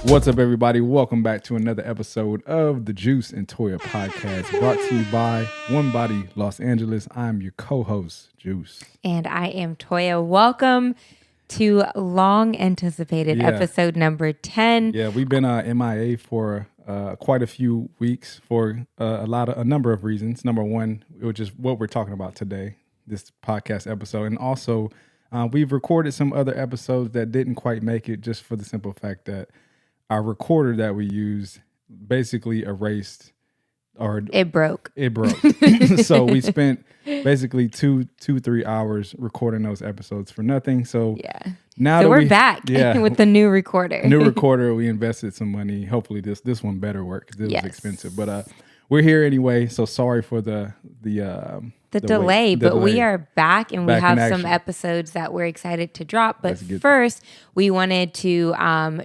What's up, everybody? Welcome back to another episode of the Juice and Toya podcast, brought to you by One Body Los Angeles. I'm your co-host, Juice. And I am Toya. Welcome to long anticipated episode number 10. Yeah, we've been MIA for quite a few weeks for a number of reasons. Number one, which is what we're talking about today, this podcast episode. And also, we've recorded some other episodes that didn't quite make it, just for the simple fact that our recorder that we used basically erased, or it broke. So we spent basically 3 hours recording those episodes for nothing. So yeah, now so we're back with the new recorder. We invested some money. Hopefully this one better work, because it was expensive. But we're here anyway. So sorry for the delay, but we are back, and we have some episodes that we're excited to drop. But first, we wanted to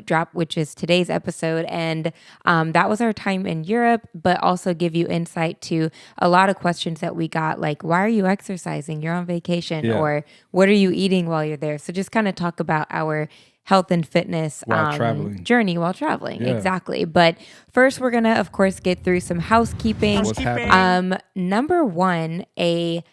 drop, which is today's episode, and that was our time in Europe, but also give you insight to a lot of questions that we got, like, why are you exercising? You're on vacation, or what are you eating while you're there? So just kind of talk about our health and fitness journey while traveling. Yeah. Exactly. But first, we're going to, of course, get through some housekeeping. Number one, a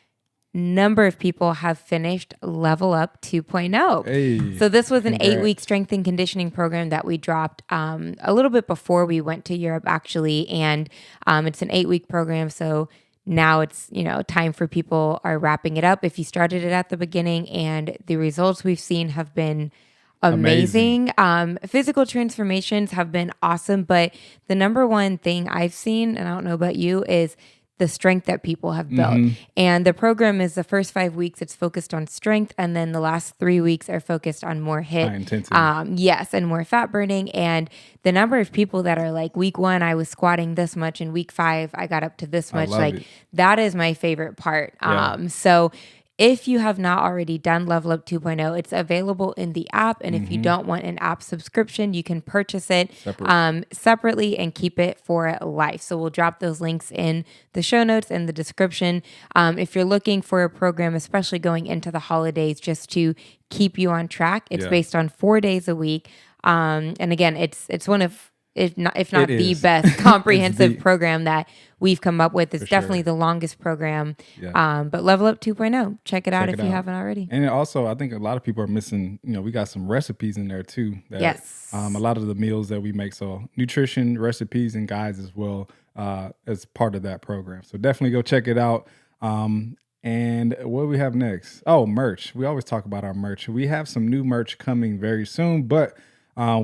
number of people have finished Level Up 2.0. Hey, so this was an 8-week strength and conditioning program that we dropped a little bit before we went to Europe, actually. And it's an 8-week program. So now it's, time for people are wrapping it up. If you started it at the beginning, and the results we've seen have been amazing. Physical transformations have been awesome, but the number one thing I've seen, and I don't know about you, is the strength that people have built. And the program is the first 5 weeks, it's focused on strength, and then the last 3 weeks are focused on more HIIT. High intensity. Yes, and more fat burning. And the number of people that are like, week 1, I was squatting this much, and week 5, I got up to this much. That is my favorite part. Yeah. So if you have not already done Level Up 2.0, it's available in the app. And if you don't want an app subscription, you can purchase it separately and keep it for life. So we'll drop those links in the show notes and the description. If you're looking for a program, especially going into the holidays, just to keep you on track, it's based on 4 days a week. And again, it's one of, if not the best comprehensive program that we've come up with. It's definitely the longest program. Yeah. But Level Up 2.0, check it out if you haven't already. And also, I think a lot of people are missing, we got some recipes in there too. Yes. A lot of the meals that we make, so nutrition recipes and guides as well, as part of that program. So definitely go check it out. And what do we have next? Oh, merch. We always talk about our merch. We have some new merch coming very soon, but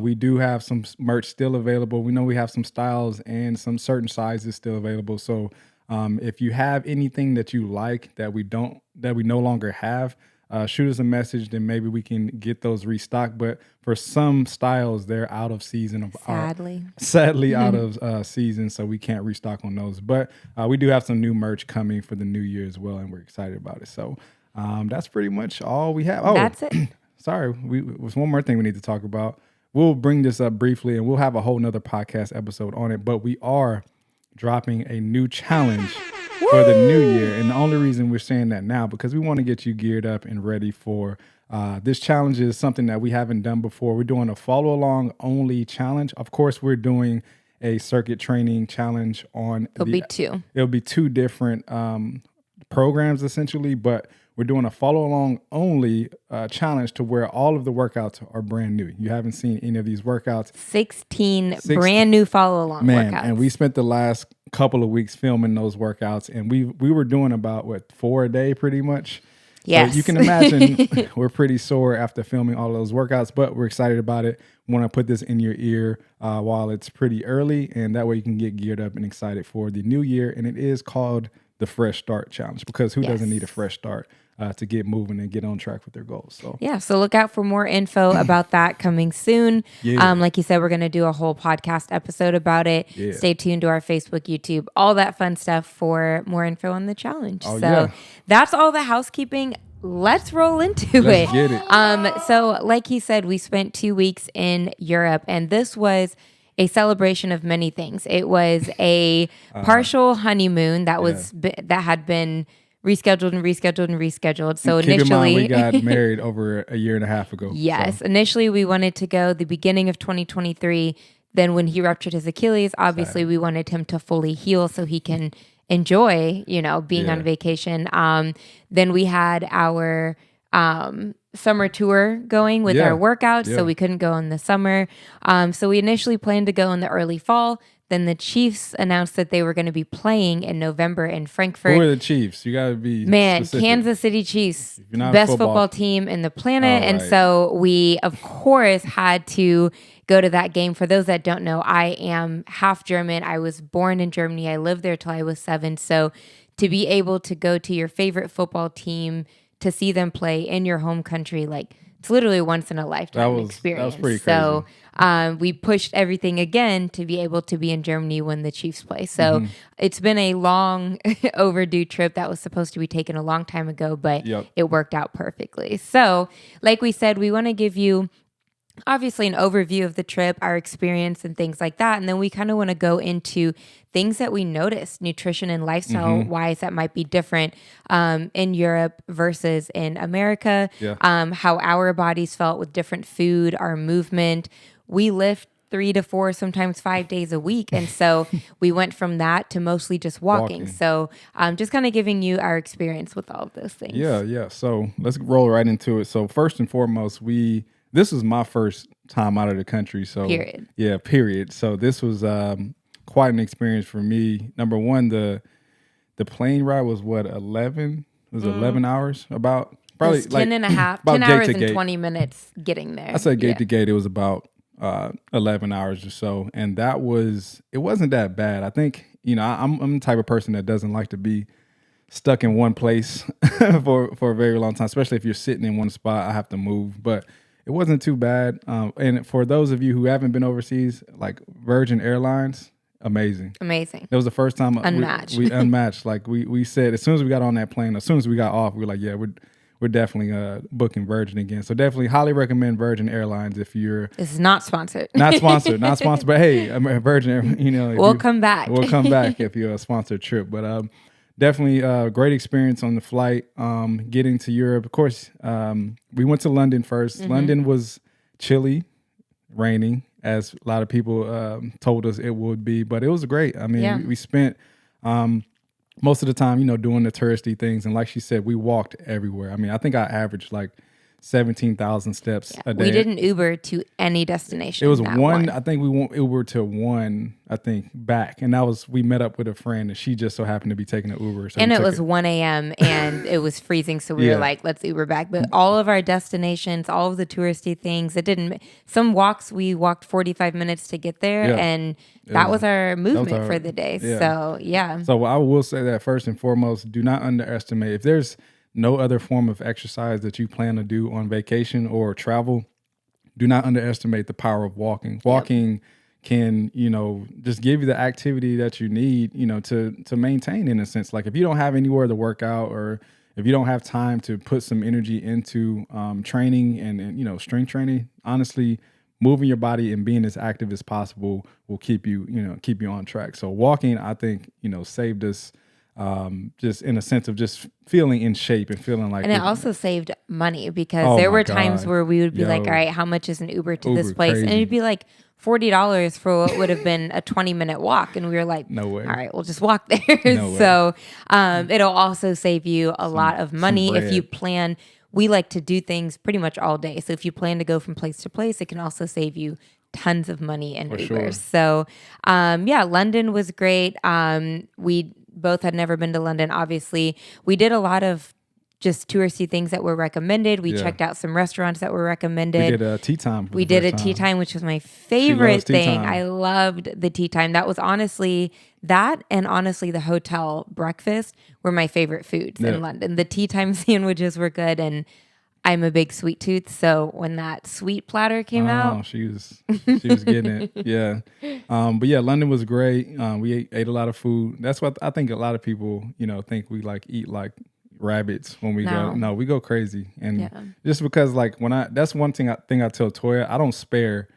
we do have some merch still available. We know we have some styles and some certain sizes still available. So if you have anything that you like that we no longer have, shoot us a message. Then maybe we can get those restocked. But for some styles, they're out of season. Sadly out of season. So we can't restock on those. But we do have some new merch coming for the new year as well, and we're excited about it. So that's pretty much all we have. Oh, that's it. Sorry, there's one more thing we need to talk about. We'll bring this up briefly, and we'll have a whole nother podcast episode on it, but we are dropping a new challenge for the new year. And the only reason we're saying that now, because we want to get you geared up and ready for this challenge. Is something that we haven't done before. We're doing a follow along only challenge. Of course, we're doing a circuit training challenge on It'll be two different programs essentially, but we're doing a follow-along only challenge to where all of the workouts are brand new. You haven't seen any of these workouts. 16 brand new follow-along workouts. And we spent the last couple of weeks filming those workouts, and we were doing about 4 a day pretty much. Yes. So you can imagine we're pretty sore after filming all of those workouts, but we're excited about it. We want to put this in your ear while it's pretty early, and that way you can get geared up and excited for the new year. And it is called the Fresh Start Challenge, because who doesn't need a fresh start to get moving and get on track with their goals? So look out for more info about that coming soon. Like you said, we're going to do a whole podcast episode about it. Stay tuned to our Facebook, YouTube, all that fun stuff for more info on the challenge. That's all the housekeeping. Let's roll into Let's get it. So like he said, we spent 2 weeks in Europe, and this was a celebration of many things. It was a partial honeymoon that had been rescheduled. So keep initially, in mind, we got married over a year and a half ago. Yes. So. Initially, we wanted to go the beginning of 2023 then when he ruptured his Achilles, obviously we wanted him to fully heal so he can enjoy, being on vacation. Then we had our summer tour going with our workouts, so we couldn't go in the summer. So we initially planned to go in the early fall. Then the Chiefs announced that they were going to be playing in November in Frankfurt. Who are the Chiefs? You got to be specific. Kansas City Chiefs, best football team in the planet. And so we, of course, had to go to that game. For those that don't know, I am half German. I was born in Germany. I lived there till I was 7. So to be able to go to your favorite football team, to see them play in your home country, it's literally a once in a lifetime experience. That was pretty crazy. So we pushed everything again to be able to be in Germany when the Chiefs play. So it's been a long overdue trip that was supposed to be taken a long time ago, but it worked out perfectly. So like we said, we want to give you obviously an overview of the trip, our experience and things like that. And then we kind of want to go into things that we noticed nutrition and lifestyle wise that might be different in Europe versus in America, how our bodies felt with different food, our movement. We lift 3 to 4, sometimes 5 days a week. And so we went from that to mostly just walking. So just kind of giving you our experience with all of those things. Yeah. So let's roll right into it. So first and foremost, this was my first time out of the country. So period. Yeah, period. So this was quite an experience for me. Number one, the plane ride was 11? It was 11 hours about. Probably 10 and a half, 10 hours and 20 minutes getting there. I said gate to gate, it was about 11 hours or so. And it wasn't that bad. I think, I'm the type of person that doesn't like to be stuck in one place for a very long time, especially if you're sitting in one spot. I have to move, but it wasn't too bad. And for those of you who haven't been overseas, like Virgin Airlines, amazing. It was the first time unmatched. We unmatched. Like we said, as soon as we got on that plane, as soon as we got off, we were like, yeah, we're definitely booking Virgin again. So definitely highly recommend Virgin Airlines if you're. This is not sponsored. Not sponsored. But hey, Virgin, we'll come back. We'll come back if you're a sponsored trip. But definitely a great experience on the flight. Getting to Europe, of course. We went to London first. London was chilly, raining, as a lot of people told us it would be, but it was great. I mean, we spent most of the time, doing the touristy things, and like she said, we walked everywhere. I mean, I think I averaged like 17,000 steps a day. We didn't Uber to any destination. It was one. I think we went Uber to one, I think, back. And we met up with a friend and she just so happened to be taking an Uber. So and it was 1 a.m. and it was freezing. So we were like, let's Uber back. But all of our destinations, all of the touristy things, some walks, we walked 45 minutes to get there. And that was our movement for the day. So, So I will say that first and foremost, do not underestimate. If there's no other form of exercise that you plan to do on vacation or travel, do not underestimate the power of walking. Walking can, just give you the activity that you need, to maintain, in a sense. Like if you don't have anywhere to work out, or if you don't have time to put some energy into training and strength training, honestly, moving your body and being as active as possible will keep you on track. So walking, I think, saved us. Just in a sense of just feeling in shape and feeling like. And it also saved money because there were times where we would be like, all right, how much is an Uber to this place? Crazy. And it'd be like $40 for what would have been a 20-minute walk. And we were like, no way. All right, we'll just walk there. No so it'll also save you a lot of money if you plan. We like to do things pretty much all day. So if you plan to go from place to place, it can also save you tons of money in Ubers. Sure. So London was great. We both had never been to London, obviously. We did a lot of just touristy things that were recommended. We checked out some restaurants that were recommended. We did a tea time. We did a tea time, which was my favorite thing. I loved the tea time. That was honestly the hotel breakfast were my favorite foods in London. The tea time sandwiches were good, and I'm a big sweet tooth, so when that sweet platter came out, she was getting it. Yeah, but London was great. We ate a lot of food. That's what I think a lot of people, think we eat like rabbits when we go. No, we go crazy, and just because that's one thing I tell Toya, I don't spare.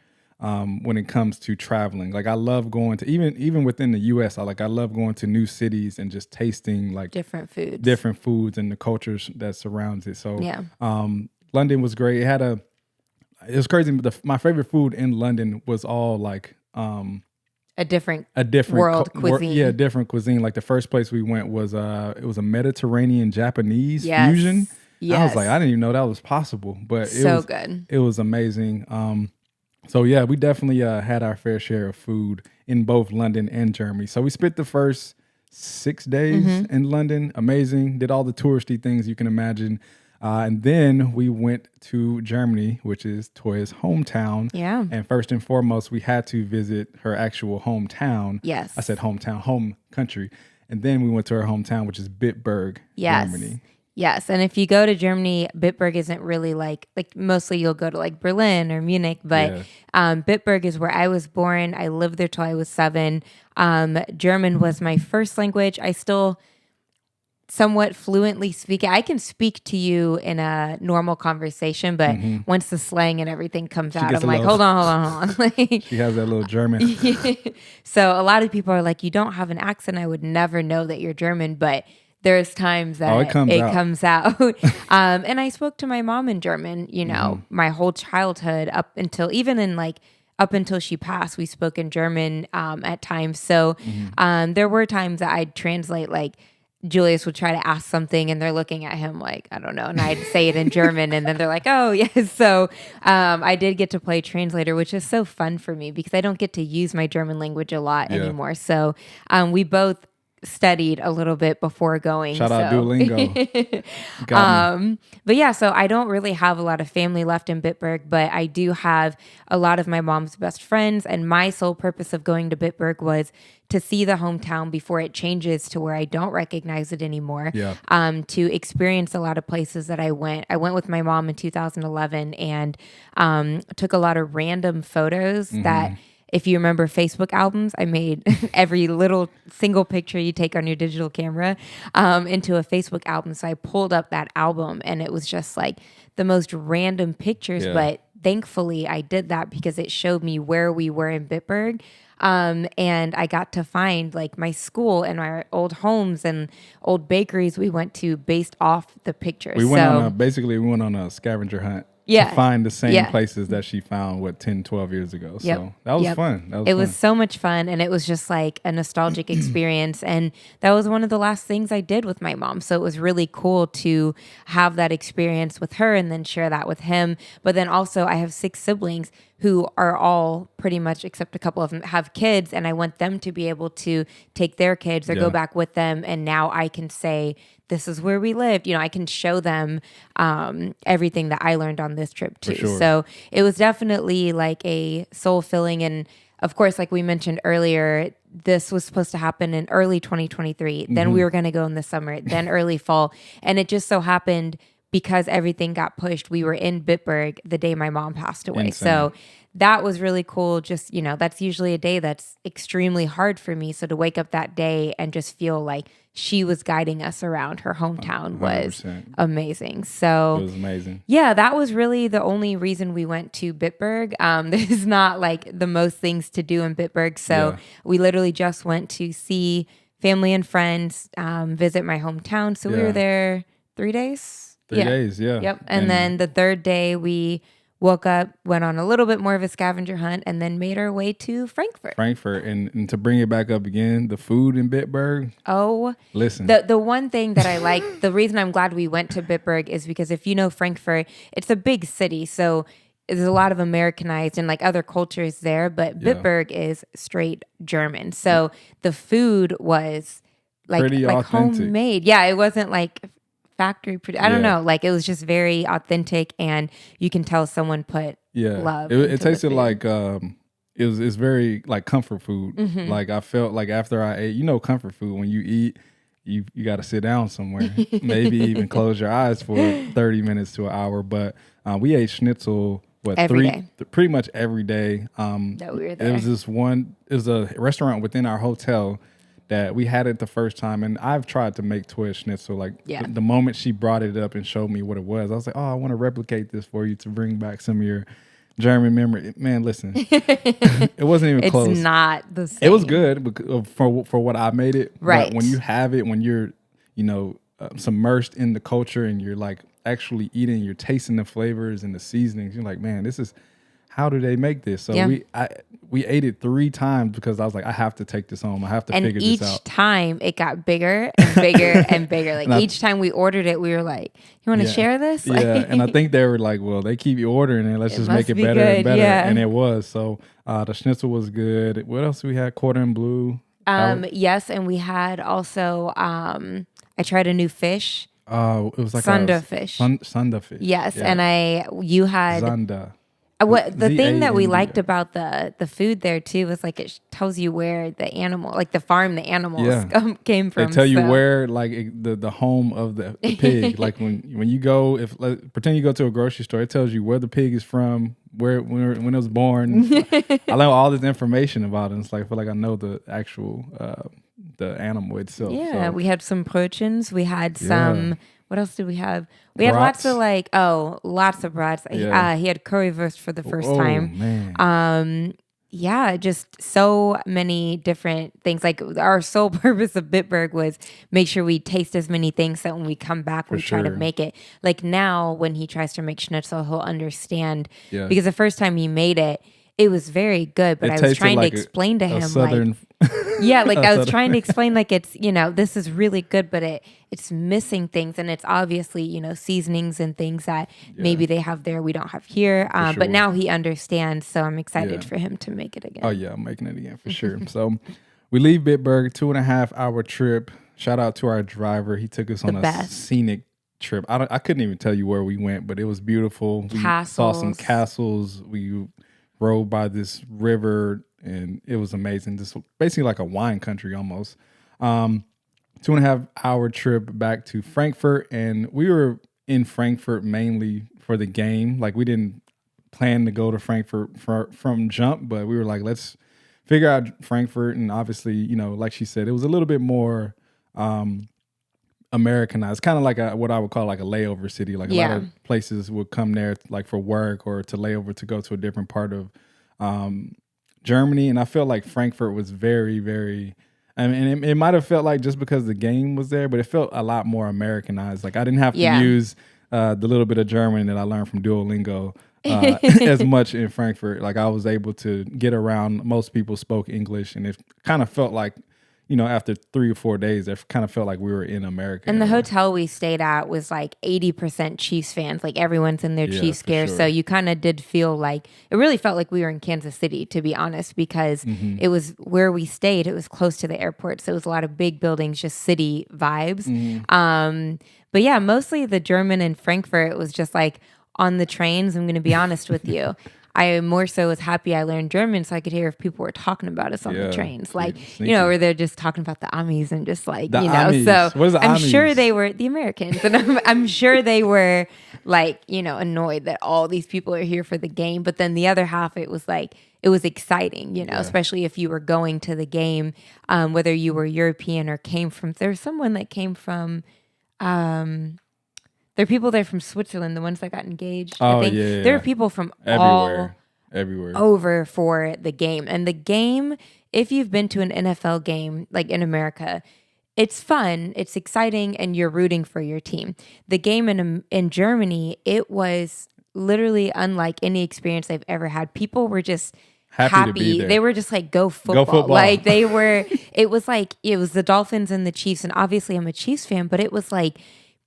When it comes to traveling, like I love going to even within the U.S. I love going to new cities and just tasting different foods and the cultures that surrounds it. So London was great. It was crazy. My favorite food in London was all a different world cuisine. Yeah, different cuisine. Like the first place we went was it was a Mediterranean Japanese fusion. Yes. I was like, I didn't even know that was possible, but good. It was amazing. So yeah, we definitely had our fair share of food in both London and Germany. So we spent the first 6 days in London. Amazing. Did all the touristy things you can imagine. And then we went to Germany, which is Toya's hometown. Yeah. And first and foremost, we had to visit her actual hometown. Yes. I said hometown, home country. And then we went to her hometown, which is Bitburg, Germany. Yes, and if you go to Germany, Bitburg isn't really like mostly you'll go to like Berlin or Munich, but Bitburg is where I was born. I lived there till I was 7. German was my first language. I still somewhat fluently speak it. I can speak to you in a normal conversation, but once the slang and everything comes out, I'm like, hold on. Like, she has that little German. So a lot of people are like, you don't have an accent. I would never know that you're German, but there's times that it comes out. And I spoke to my mom in German, my whole childhood up until she passed, we spoke in German at times. So there were times that I'd translate, like Julius would try to ask something and they're looking at him like, I don't know. And I'd say it in German and then they're like, oh, yes. So I did get to play translator, which is so fun for me because I don't get to use my German language a lot anymore. So we both studied a little bit before going. Shout out Duolingo. But yeah, so I don't really have a lot of family left in Bitburg, but I do have a lot of my mom's best friends. And my sole purpose of going to Bitburg was to see the hometown before it changes to where I don't recognize it anymore. Yeah. To experience a lot of places that I went. I went with my mom in 2011 and took a lot of random photos that, if you remember Facebook albums, I made every little single picture you take on your digital camera into a Facebook album. So I pulled up that album and it was just like the most random pictures. Yeah. But thankfully I did that because it showed me where we were in Bitburg. And I got to find like my school and our old homes and old bakeries we went to based off the pictures. We went on a scavenger hunt. To find the same places that she found 10, 12 years ago. So that was fun. It was so much fun, and it was just like a nostalgic experience. And that was one of the last things I did with my mom. So it was really cool to have that experience with her and then share that with him. But then also I have 6 siblings who are all pretty much, except a couple of them, have kids, and I want them to be able to take their kids or go back with them. And now I can say, this is where we lived. I can show them everything that I learned on this trip too. Sure. So it was definitely like a soul filling. And of course, like we mentioned earlier, this was supposed to happen in early 2023. Then we were going to go in the summer, then early fall. And it just so happened because everything got pushed, we were in Bitburg the day my mom passed away. Insane. So that was really cool. Just, that's usually a day that's extremely hard for me. So to wake up that day and just feel like she was guiding us around her hometown 100%. Was amazing. So it was amazing. Yeah, that was really the only reason we went to Bitburg. There's not like the most things to do in Bitburg. So we literally just went to see family and friends, visit my hometown. So we were there 3 days. 3 days, yeah. Yep. And then the third day we woke up, went on a little bit more of a scavenger hunt, and then made our way to Frankfurt. And to bring it back up again, the food in Bitburg. Oh, listen. The one thing that I like, the reason I'm glad we went to Bitburg is because if you know Frankfurt, it's a big city, so there's a lot of Americanized and like other cultures there, but Bitburg is straight German. So the food was like homemade. Yeah, it wasn't like factory I don't know, like it was just very authentic, and you can tell someone put love. It tasted like it's very like comfort food. Like I felt like after I ate, comfort food, when you eat, you got to sit down somewhere, maybe even close your eyes for 30 minutes to an hour. But we ate schnitzel pretty much every day. That we were there. It was a restaurant within our hotel that we had it the first time, and I've tried to make Toya schnitzel. Like the moment she brought it up and showed me what it was, I was like, oh, I want to replicate this for you to bring back some of your German memory. Man, listen, it wasn't even close. It's not the same. It was good for what I made it. Right. But when you have it, when you're, submersed in the culture and you're like actually eating, you're tasting the flavors and the seasonings, you're like, man, this is how do they make this? So we ate it 3 times because I was like, I have to take this home. I have to figure this out. And each time it got bigger and bigger and bigger. Like each time we ordered it, we were like, you want to share this? Yeah. And I think they were like, well, they keep you ordering it. Let's just make it better and better. Yeah. And it was. So the schnitzel was good. What else we had? Quarter and blue. Yes. And we had also, I tried a new fish. It was like Sunda fish. Sunda fish. Yes. Yeah. And you had. Zanda. What the thing that we liked about the food there too was like it tells you where the animal, like the farm the animals came from. They tell you where like the home of the pig. Like when you go, pretend you go to a grocery store, it tells you where the pig is from, when it was born. I know all this information about it. It's like I feel like I know the actual the animal itself. Yeah, so. We had some proteins. We had some. What else did we have? We had lots of lots of brats. Yeah. He had currywurst for the first time. Man. Just so many different things. Like our sole purpose of Bitburg was make sure we taste as many things so when we come back, we try to make it. Like now when he tries to make schnitzel, he'll understand. Yeah. Because the first time he made it, it was very good, but I was trying to explain to him southern, I was trying to explain like it's, this is really good, but it's missing things, and it's obviously, seasonings and things that maybe they have there we don't have here. Sure. But now he understands, so I'm excited for him to make it again. Oh yeah, I'm making it again for sure. So we leave Bitburg, 2.5 hour trip. Shout out to our driver. He took us on a scenic trip. I couldn't even tell you where we went, but it was beautiful. We saw some castles. We rode by this river, and it was amazing. This basically like a wine country almost. 2.5 hour trip back to Frankfurt, and we were in Frankfurt mainly for the game. Like we didn't plan to go to Frankfurt from jump, but we were like, let's figure out Frankfurt. And obviously, like she said, it was a little bit more Americanized, kind of like what I would call like a layover city. Like a lot of places would come there like for work or to layover to go to a different part of Germany. And I felt like Frankfurt was very, very, it might have felt like just because the game was there, but it felt a lot more Americanized. Like I didn't have to use the little bit of German that I learned from Duolingo as much in Frankfurt. Like I was able to get around. Most people spoke English, and it kind of felt like, after 3 or 4 days, it kind of felt like we were in America. And the hotel we stayed at was like 80% Chiefs fans. Like everyone's in their Chiefs gear. Sure. So you kind of did feel like, it really felt like we were in Kansas City, to be honest, because it was where we stayed. It was close to the airport. So it was a lot of big buildings, just city vibes. But yeah, mostly the German in Frankfurt, it was just like on the trains. I'm going to be honest with you. I more so was happy I learned German so I could hear if people were talking about us on the trains. Like, or they're just talking about the Amis and just like, Amis. So what is the I'm Amis? Sure they were the Americans. And I'm sure they were like, annoyed that all these people are here for the game. But then the other half, it was like, it was exciting, especially if you were going to the game, whether you were European or there's someone that came from, there are people there from Switzerland, the ones that got engaged. Oh, I think there are people from everywhere over for the game. And the game, if you've been to an NFL game, like in America, it's fun, it's exciting, and you're rooting for your team. The game in Germany, it was literally unlike any experience I've ever had. People were just happy. To be there. They were just like, go football. Like they were, it was the Dolphins and the Chiefs. And obviously I'm a Chiefs fan, but it was like,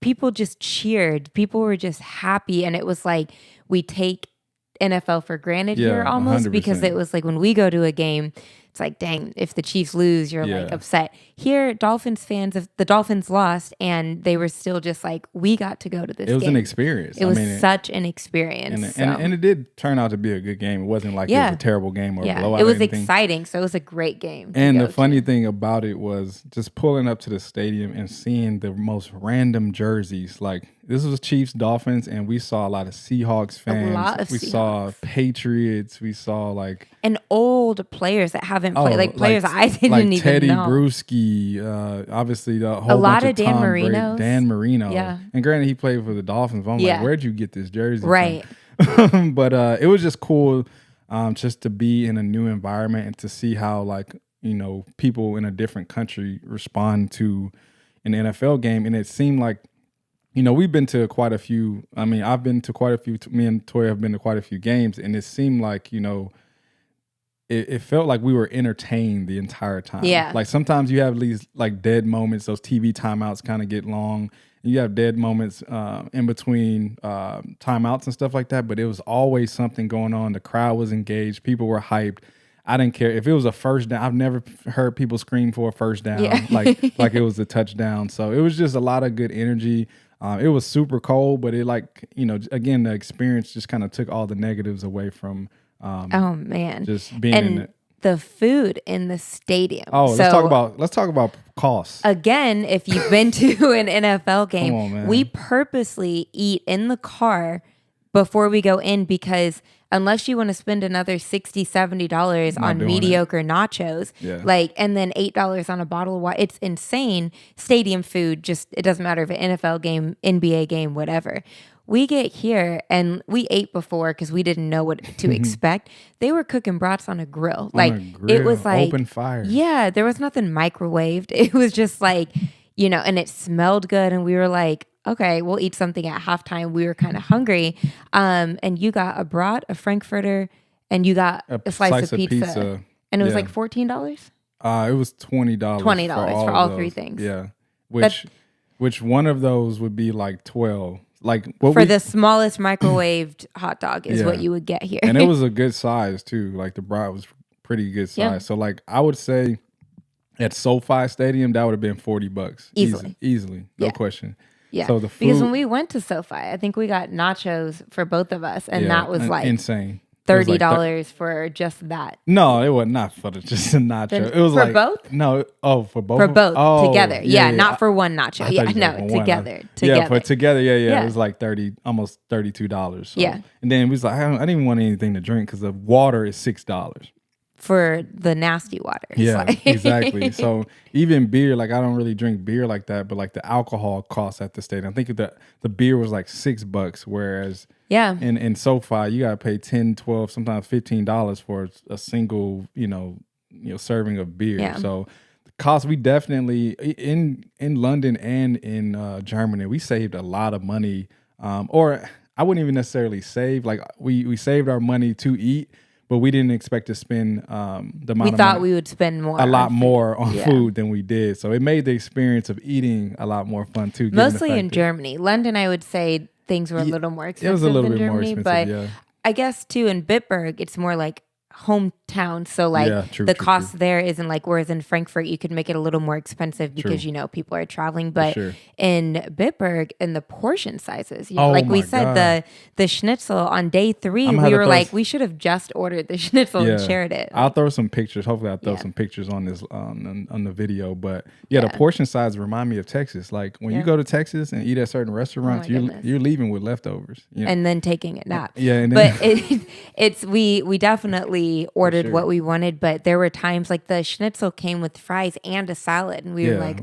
people just cheered. People were just happy. And it was like, we take NFL for granted here almost 100%. Because it was like when we go to a game, it's like, dang, if the Chiefs lose, you're like upset. Here, Dolphins fans, if the Dolphins lost and they were still just like, we got to go to this game. It was an experience. It was such an experience. And it did turn out to be a good game. It wasn't like it was a terrible game or a blowout. It was exciting. So it was a great game. And the funny thing about it was just pulling up to the stadium and seeing the most random jerseys. Like this was Chiefs, Dolphins, and we saw a lot of Seahawks fans. We saw Patriots. We saw and old players that haven't played, like players I didn't even Teddy know. Bruschi, obviously the whole bunch of Dan Marino. Dan Marino. Yeah. And granted, he played for the Dolphins. But I'm like, where'd you get this jersey right. from? But it was just cool just to be in a new environment and to see how people in a different country respond to an NFL game. And it seemed like we've been to quite a few. I mean, I've been to quite a few. Me and Toya have been to quite a few games, and it seemed like, it felt like we were entertained the entire time. Yeah. Like sometimes you have these like dead moments. Those TV timeouts kind of get long. You have dead moments in between timeouts and stuff like that. But it was always something going on. The crowd was engaged. People were hyped. I didn't care if it was a first down. I've never heard people scream for a first down like it was a touchdown. So it was just a lot of good energy. It was super cold, but it again, the experience just kind of took all the negatives away from. Oh man, just being in it. The food in the stadium. Oh, let's talk about costs. Again, if you've been to an NFL game, we purposely eat in the car before we go in, because unless you want to spend another $60, $70 on mediocre nachos, and then $8 on a bottle of wine, it's insane. Stadium food, it doesn't matter if an NFL game, NBA game, whatever. We get here and we ate before because we didn't know what to expect. They were cooking brats on a grill. It was like open fire. Yeah, there was nothing microwaved. It was just like, and it smelled good. And we were like, okay, we'll eat something at halftime. We were kind of hungry. And you got a brat, a Frankfurter, and you got a slice of pizza. And it was like $14? It was $20. $20 for all three things. Yeah. Which one of those would be like 12. Like the smallest microwaved hot dog is what you would get here. And it was a good size too. Like the brat was pretty good size. Yeah. So like I would say at SoFi Stadium, that would have been $40. Easily. No question. Yeah. So the food, because when we went to SoFi, I think we got nachos for both of us, and that was like insane. $30 for just that. No, it was not for just a nacho. It was for both. No, for both. For both together. Yeah, not for one nacho. Yeah, no, together. Yeah, for together. Yeah. It was like almost $32. So. Yeah, and then we was like, I didn't even want anything to drink because the water is $6 for the nasty water. Yeah, exactly. So even beer, like I don't really drink beer like that, but like the alcohol costs at the stadium. I think the beer was like $6, whereas in SoFi you gotta pay $10, $12, sometimes $15 for a single serving of beer. Yeah. So the cost, we definitely in London and in Germany, we saved a lot of money. Or I wouldn't even necessarily save. Like we saved our money to eat. But we didn't expect to spend the amount of money. We thought we would spend a lot more on food than we did. So it made the experience of eating a lot more fun too. Mostly in Germany. London, I would say things were a little more expensive. It was a little bit Germany, more expensive, but I guess too in Bitburg, it's more like hometown, so like the cost there isn't like, whereas in Frankfurt you could make it a little more expensive because people are traveling, but in Bitburg, in the portion sizes, like we said, the schnitzel on day 3 we were like, we should have just ordered the schnitzel and shared it. I'll throw some pictures. Hopefully I'll throw some pictures on this on the video, but the portion size remind me of Texas. Like when you go to Texas and eat at certain restaurants, you're leaving with leftovers and then taking a nap. But it's we definitely ordered what we wanted, but there were times like the schnitzel came with fries and a salad, and we were like,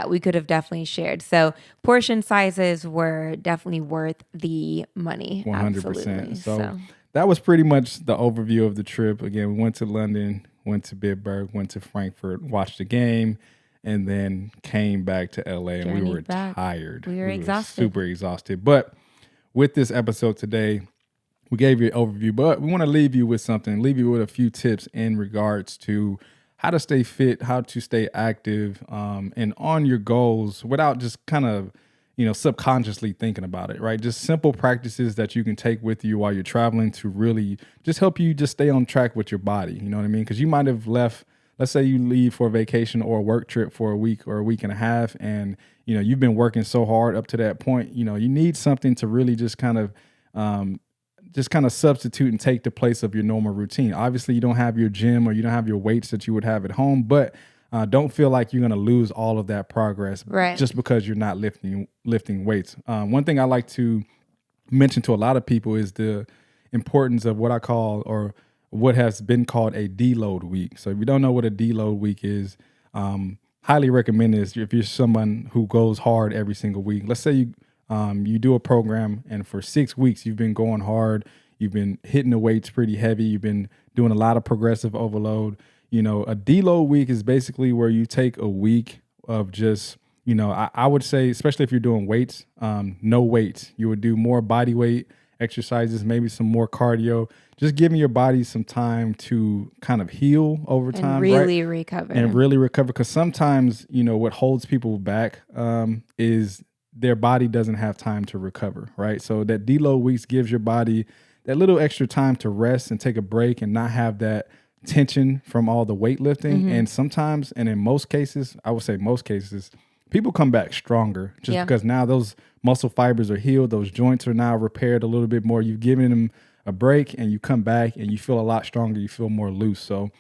we could have definitely shared. So portion sizes were definitely worth the money. 100%. So that was pretty much the overview of the trip. Again, we went to London, went to Bitburg, went to Frankfurt, watched the game, and then came back to LA, and we were tired. We were exhausted. Super exhausted. But with this episode today, we gave you an overview, but we want to leave you with something, leave you with a few tips in regards to how to stay fit, how to stay active, and on your goals without just kind of, subconsciously thinking about it, right? Just simple practices that you can take with you while you're traveling to really just help you just stay on track with your body. You know what I mean? Because you might have left, let's say you leave for a vacation or a work trip for a week or a week and a half, and, you've been working so hard up to that point, you need something to really just kind of substitute and take the place of your normal routine. Obviously, you don't have your gym or you don't have your weights that you would have at home, but don't feel like you're going to lose all of that progress just because you're not lifting weights. One thing I like to mention to a lot of people is the importance of what I call, or what has been called, a deload week. So if you don't know what a deload week is, highly recommend this if you're someone who goes hard every single week. Let's say you do a program and for 6 weeks you've been going hard, you've been hitting the weights pretty heavy, you've been doing a lot of progressive overload. A deload week is basically where you take a week of just I would say, especially if you're doing weights, no weights. You would do more body weight exercises, maybe some more cardio, just giving your body some time to kind of heal over time, and really recover. And really recover. Because sometimes, what holds people back is their body doesn't have time to recover, right? So that deload weeks gives your body that little extra time to rest and take a break and not have that tension from all the weightlifting. And sometimes, and in most cases, I would say most cases, people come back stronger just because now those muscle fibers are healed. Those joints are now repaired a little bit more. You've given them a break and you come back and you feel a lot stronger. You feel more loose. So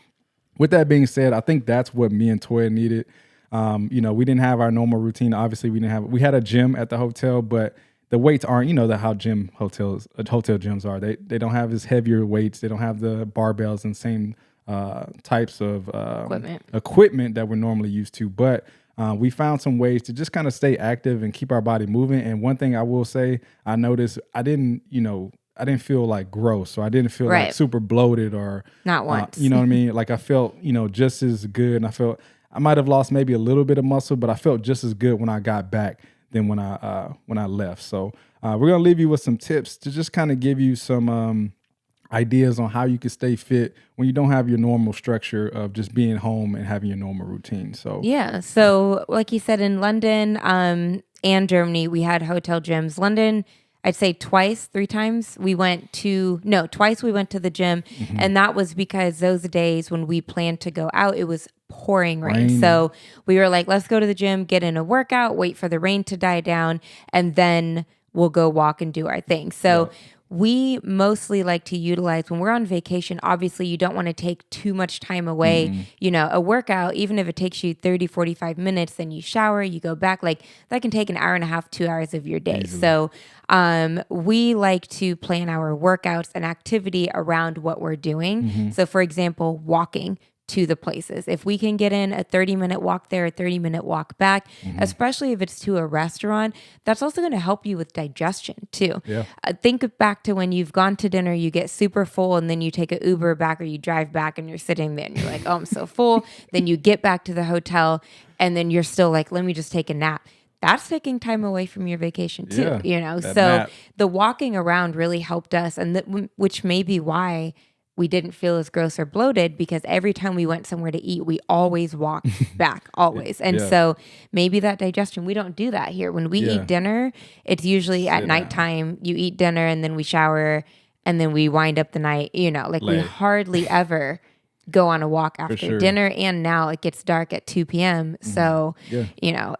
with that being said, I think that's what me and Toya needed. We didn't have our normal routine. Obviously, we had a gym at the hotel, but the weights aren't, how hotel gyms are. They don't have as heavier weights. They don't have the barbells and same types of equipment that we're normally used to. But we found some ways to just kind of stay active and keep our body moving. And one thing I will say, I noticed I didn't feel like gross. So I didn't feel like super bloated or not once. You know what I mean? Like I felt, just as good. And I might have lost maybe a little bit of muscle, but I felt just as good when I got back than when I left. So we're going to leave you with some tips to just kind of give you some ideas on how you can stay fit when you don't have your normal structure of just being home and having your normal routine. So like you said, in London and Germany, we had hotel gyms. London, I'd say twice we went to the gym. And that was because those days when we planned to go out, it was pouring rain. So we were like, let's go to the gym, get in a workout, wait for the rain to die down, and then we'll go walk and do our thing. So we mostly like to utilize when we're on vacation. Obviously, you don't want to take too much time away. A workout, even if it takes you 30, 45 minutes, then you shower, you go back, like that can take an hour and a half, 2 hours of your day. Easily. So we like to plan our workouts and activity around what we're doing. So for example, walking to the places. If we can get in a 30-minute walk there, a 30-minute walk back, especially if it's to a restaurant, that's also going to help you with digestion too. Think back to when you've gone to dinner, you get super full, and then you take an Uber back or you drive back and you're sitting there and you're like, oh, I'm so full. Then you get back to the hotel and then you're still like, let me just take a nap. That's taking time away from your vacation too, So nap. The walking around really helped us, and which may be why we didn't feel as gross or bloated, because every time we went somewhere to eat, we always walked back, always. And so maybe that digestion, we don't do that here. When we eat dinner, it's usually at nighttime. You eat dinner and then we shower and then we wind up the night, we hardly ever go on a walk after dinner. And now it gets dark at 2 p.m. So,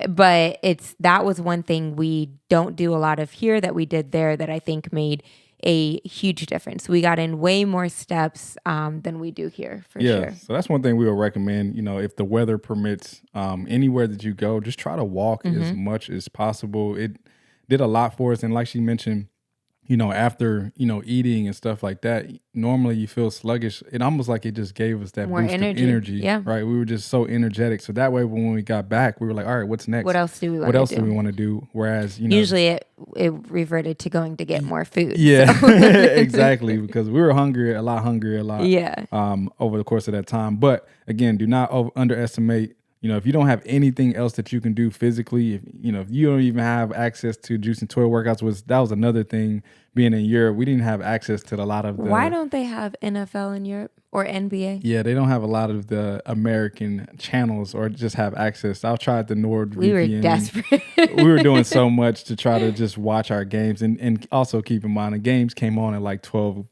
but that was one thing we don't do a lot of here that we did there that I think made a huge difference. We got in way more steps than we do here, for sure. So that's one thing we would recommend. If the weather permits, anywhere that you go, just try to walk as much as possible. It did a lot for us. And like she mentioned, after, eating and stuff like that, normally you feel sluggish. It almost like it just gave us that more boost of energy. Right. We were just so energetic. So that way, when we got back, we were like, all right, what's next? What else do we want to do? Whereas, usually it reverted to going to get more food. Yeah, so. Exactly. Because we were a lot over the course of that time. But again, do not underestimate. If you don't have anything else that you can do physically, if you don't even have access to juice and toy workouts, that was another thing. Being in Europe, we didn't have access to a lot of the... Why don't they have NFL in Europe or NBA? Yeah, they don't have a lot of the American channels or just have access. I tried the NordVPN. We were desperate. We were doing so much to try to just watch our games. And also keep in mind, the games came on at like 12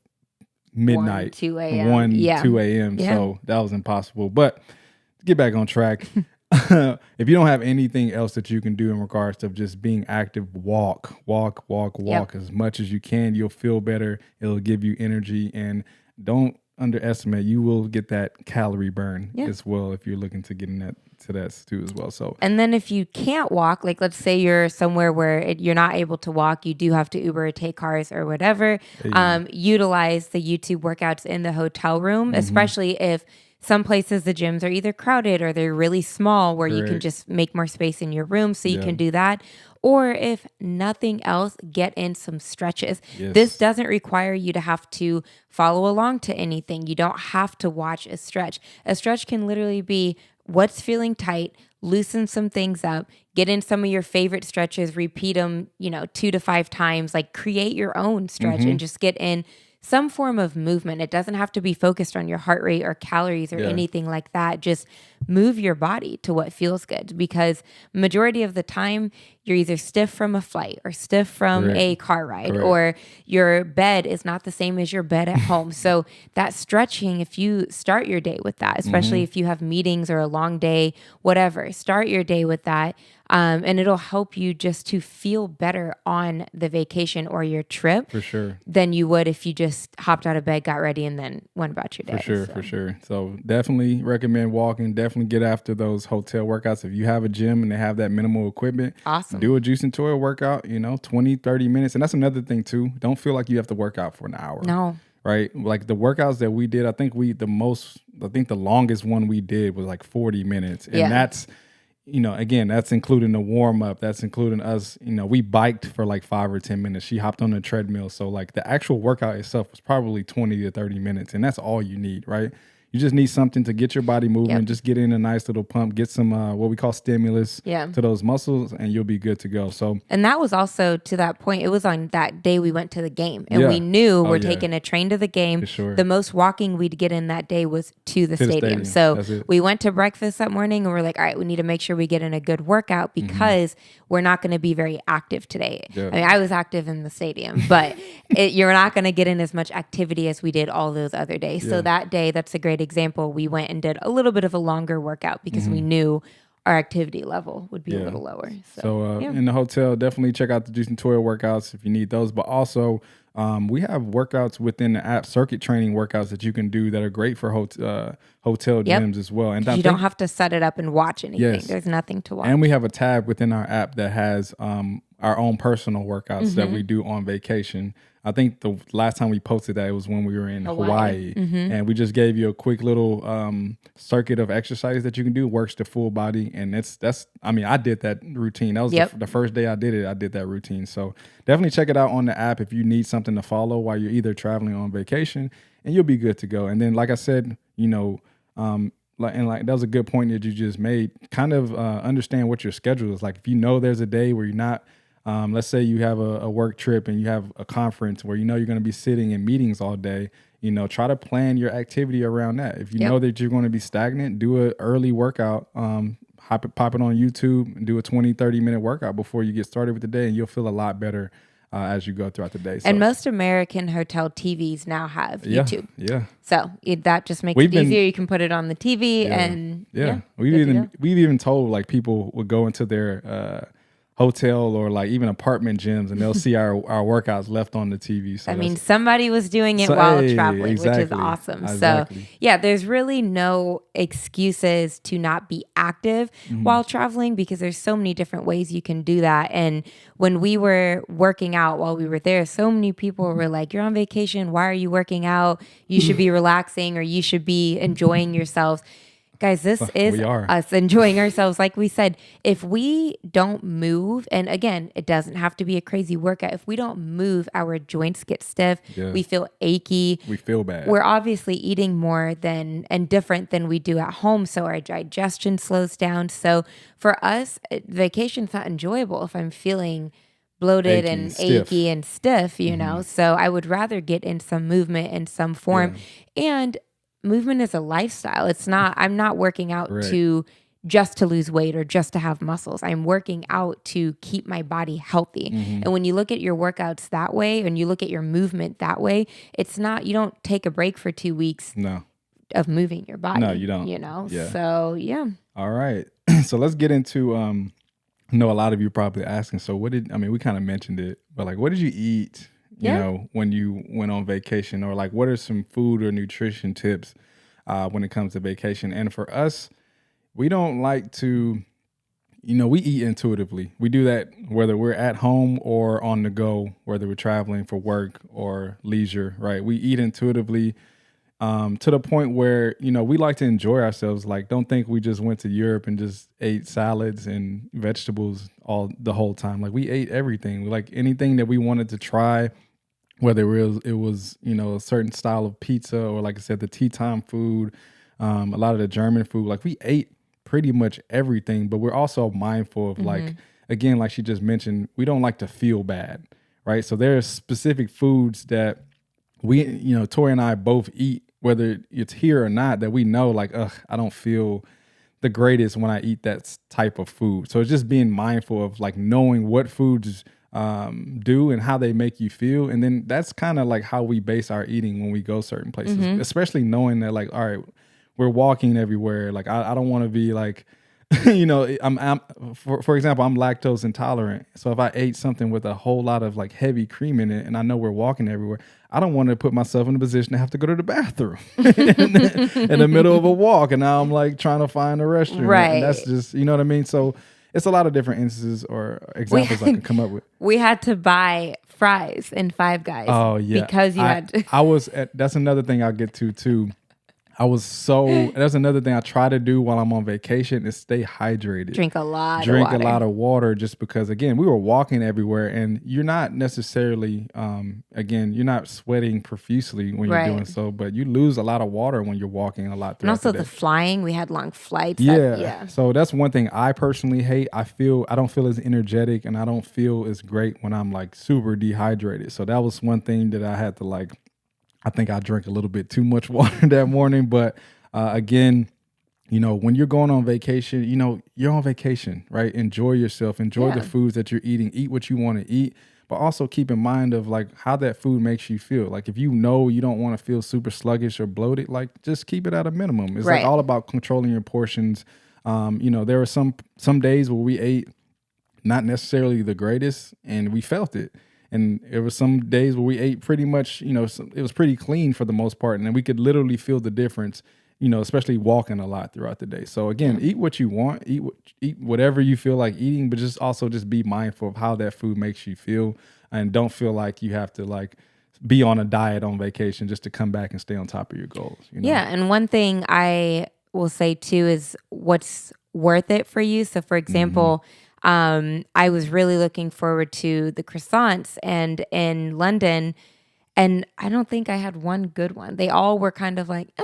midnight. 2 a.m. 2 a.m. Yeah. So that was impossible. But get back on track. If you don't have anything else that you can do in regards to just being active, walk as much as you can. You'll feel better. It'll give you energy, and don't underestimate. You will get that calorie burn as well if you're looking to get to that too as well. So, and then if you can't walk, like let's say you're somewhere where you're not able to walk, you do have to Uber or take cars or whatever. Utilize the YouTube workouts in the hotel room, especially if some places the gyms are either crowded or they're really small where you can just make more space in your room, so you can do that. Or if nothing else, get in some stretches. Yes. This doesn't require you to have to follow along to anything. You don't have to watch a stretch. A stretch can literally be what's feeling tight, loosen some things up, get in some of your favorite stretches, repeat them, 2 to 5 times, like create your own stretch and just get in some form of movement. It doesn't have to be focused on your heart rate or calories or anything like that. Just move your body to what feels good, because majority of the time you're either stiff from a flight or stiff from a car ride, or your bed is not the same as your bed at home. So that stretching, if you start your day with that, especially if you have meetings or a long day, whatever, start your day with that. And it'll help you just to feel better on the vacation or your trip for sure than you would if you just hopped out of bed, got ready, and then went about your day. For sure. So definitely recommend walking. Definitely get after those hotel workouts. If you have a gym and they have that minimal equipment, awesome. Do a juice and Toya workout, 20, 30 minutes. And that's another thing too. Don't feel like you have to work out for an hour. No. Right? Like the workouts that we did, I think the longest one we did was like 40 minutes. And that's, again, that's including the warm up. That's including us, we biked for like 5 or 10 minutes. She hopped on the treadmill. So like the actual workout itself was probably 20 to 30 minutes. And that's all you need, right? You just need something to get your body moving, just get in a nice little pump, get some what we call stimulus to those muscles, and you'll be good to go. So, and that was also, to that point, it was on that day we went to the game, and we knew we're taking a train to the game. For sure. The most walking we'd get in that day was to the stadium. So we went to breakfast that morning, and we're like, all right, we need to make sure we get in a good workout, because we're not going to be very active today. I mean, I was active in the stadium, but you're not going to get in as much activity as we did all those other days. So that day, that's a great example. We went and did a little bit of a longer workout because we knew our activity level would be a little lower. So in the hotel, definitely check out the Juice and Toya workouts if you need those. But also, we have workouts within the app, circuit training workouts that you can do that are great for hotel gyms as well. And you don't have to set it up and watch anything. There's nothing to watch. And we have a tab within our app that has our own personal workouts that we do on vacation. I think the last time we posted that, it was when we were in Hawaii. And we just gave you a quick little circuit of exercise that you can do, works the full body. And I did that routine. That was the first day I did it. I did that routine. So definitely check it out on the app if you need something to follow while you're either traveling or on vacation, and you'll be good to go. And then, like I said, that was a good point that you just made. Kind of understand what your schedule is. Like if you know there's a day where you're not, let's say you have a work trip and you have a conference where you're going to be sitting in meetings all day, try to plan your activity around that. If you know that you're going to be stagnant, do an early workout, pop it on YouTube and do a 20, 30-minute workout before you get started with the day, and you'll feel a lot better as you go throughout the day. So, and most American hotel TVs now have YouTube. Yeah. So that just makes it easier. You can put it on the TV and we've even told like people would go into their hotel or like even apartment gyms and they'll see our workouts left on the TV. So somebody was doing it while traveling, which is awesome. Exactly. So there's really no excuses to not be active while traveling, because there's so many different ways you can do that. And when we were working out while we were there, so many people were like, you're on vacation, why are you working out? You should be relaxing, or you should be enjoying yourselves. Guys, this is us enjoying ourselves. Like we said, if we don't move, and again, it doesn't have to be a crazy workout. If we don't move, our joints get stiff. We feel achy. We feel bad. We're obviously eating more and different than we do at home. So our digestion slows down. So for us, vacation's not enjoyable if I'm feeling bloated and achy and stiff, you know? So I would rather get in some movement in some form. And movement is a lifestyle. It's not, I'm not working out to lose weight or just to have muscles. I'm working out to keep my body healthy. And when you look at your workouts that way, and you look at your movement that way, it's not, you don't take a break for 2 weeks of moving your body. No, you don't. So All right. So let's get into, I know a lot of you probably asking, so we kind of mentioned it, but like, what did you eat when you went on vacation, or like what are some food or nutrition tips when it comes to vacation? And for us, we don't like to, we eat intuitively. We do that whether we're at home or on the go, whether we're traveling for work or leisure, right? We eat intuitively to the point where, we like to enjoy ourselves. Like, don't think we just went to Europe and just ate salads and vegetables the whole time. Like, we ate everything. Like anything that we wanted to try, whether it was a certain style of pizza, or like I said, the tea time food, a lot of the German food. Like we ate pretty much everything, but we're also mindful of like, again, like she just mentioned, we don't like to feel bad, right? So there are specific foods that we, Tori and I both eat, whether it's here or not, that we know like, I don't feel the greatest when I eat that type of food. So it's just being mindful of like knowing what foods do and how they make you feel. And then that's kind of like how we base our eating when we go certain places, especially knowing that like, all right, we're walking everywhere. Like I don't want to be like, I'm for example, I'm lactose intolerant. So if I ate something with a whole lot of like heavy cream in it and I know we're walking everywhere, I don't want to put myself in a position to have to go to the bathroom in the middle of a walk. And now I'm like trying to find a restroom. Right. And that's just, you know what I mean? So it's a lot of different instances or examples I can come up with. We had to buy fries in Five Guys. Oh yeah. Because you had to. That's another thing I'll get to too. That's another thing I try to do while I'm on vacation is stay hydrated. Drink a lot of water just because, again, we were walking everywhere and you're not necessarily, you're not sweating profusely when you're doing so, but you lose a lot of water when you're walking a lot. And also the flying, we had long flights. Yeah. So that's one thing I personally hate. I don't feel as energetic and I don't feel as great when I'm like super dehydrated. So that was one thing that I had to like, I think I drank a little bit too much water that morning. But again, when you're going on vacation, you're on vacation, right? Enjoy yourself. Enjoy the foods that you're eating. Eat what you want to eat. But also keep in mind of like how that food makes you feel. Like if you don't want to feel super sluggish or bloated, like just keep it at a minimum. It's like all about controlling your portions. There were some days where we ate not necessarily the greatest and we felt it. And there were some days where we ate pretty much, it was pretty clean for the most part. And then we could literally feel the difference, especially walking a lot throughout the day. So again, eat what you want, eat whatever you feel like eating, but just be mindful of how that food makes you feel. And don't feel like you have to like be on a diet on vacation just to come back and stay on top of your goals. Yeah. And one thing I will say too is what's worth it for you. So for example, I was really looking forward to the croissants and in London, and I don't think I had one good one. They all were kind of like,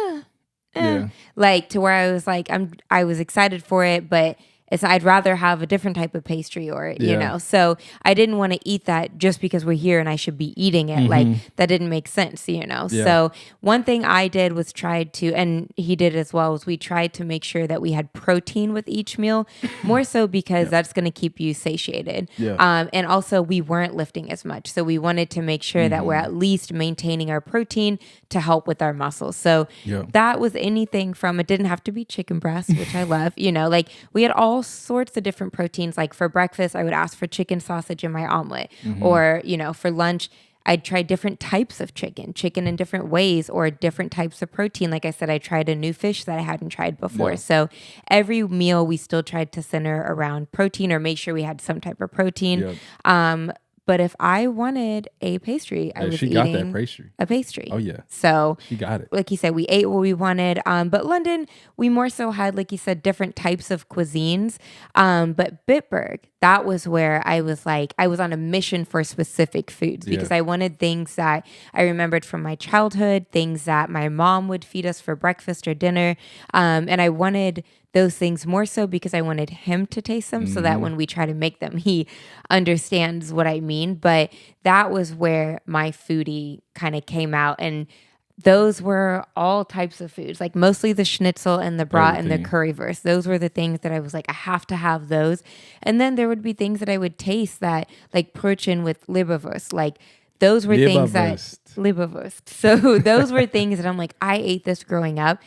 like to where I was like, I was excited for it, but I'd rather have a different type of pastry or, so I didn't want to eat that just because we're here and I should be eating it. Like that didn't make sense, So one thing I did was and he did as well, was we tried to make sure that we had protein with each meal, more so because that's going to keep you satiated. And also we weren't lifting as much. So we wanted to make sure that we're at least maintaining our protein to help with our muscles. So that was anything from, it didn't have to be chicken breast, which I love, like we had all sorts of different proteins. Like for breakfast, I would ask for chicken sausage in my omelet, or, for lunch, I'd try different types of chicken in different ways, or different types of protein. Like I said, I tried a new fish that I hadn't tried before. So every meal we still tried to center around protein or make sure we had some type of protein. But if I wanted a pastry, I was eating a pastry. Oh, yeah. So she got it. Like you said, we ate what we wanted. But London, we more so had, like you said, different types of cuisines. But Bitburg, that was where I was like, I was on a mission for specific foods because I wanted things that I remembered from my childhood, things that my mom would feed us for breakfast or dinner. And I wanted those things more so because I wanted him to taste them so that when we try to make them, he understands what I mean. But that was where my foodie kind of came out. And those were all types of foods, like mostly the schnitzel and the brat and the currywurst. Those were the things that I was like, I have to have those. And then there would be things that I would taste that, like Protein with Leberwurst, like those were things that Leberwurst. So those were things that I'm like, I ate this growing up.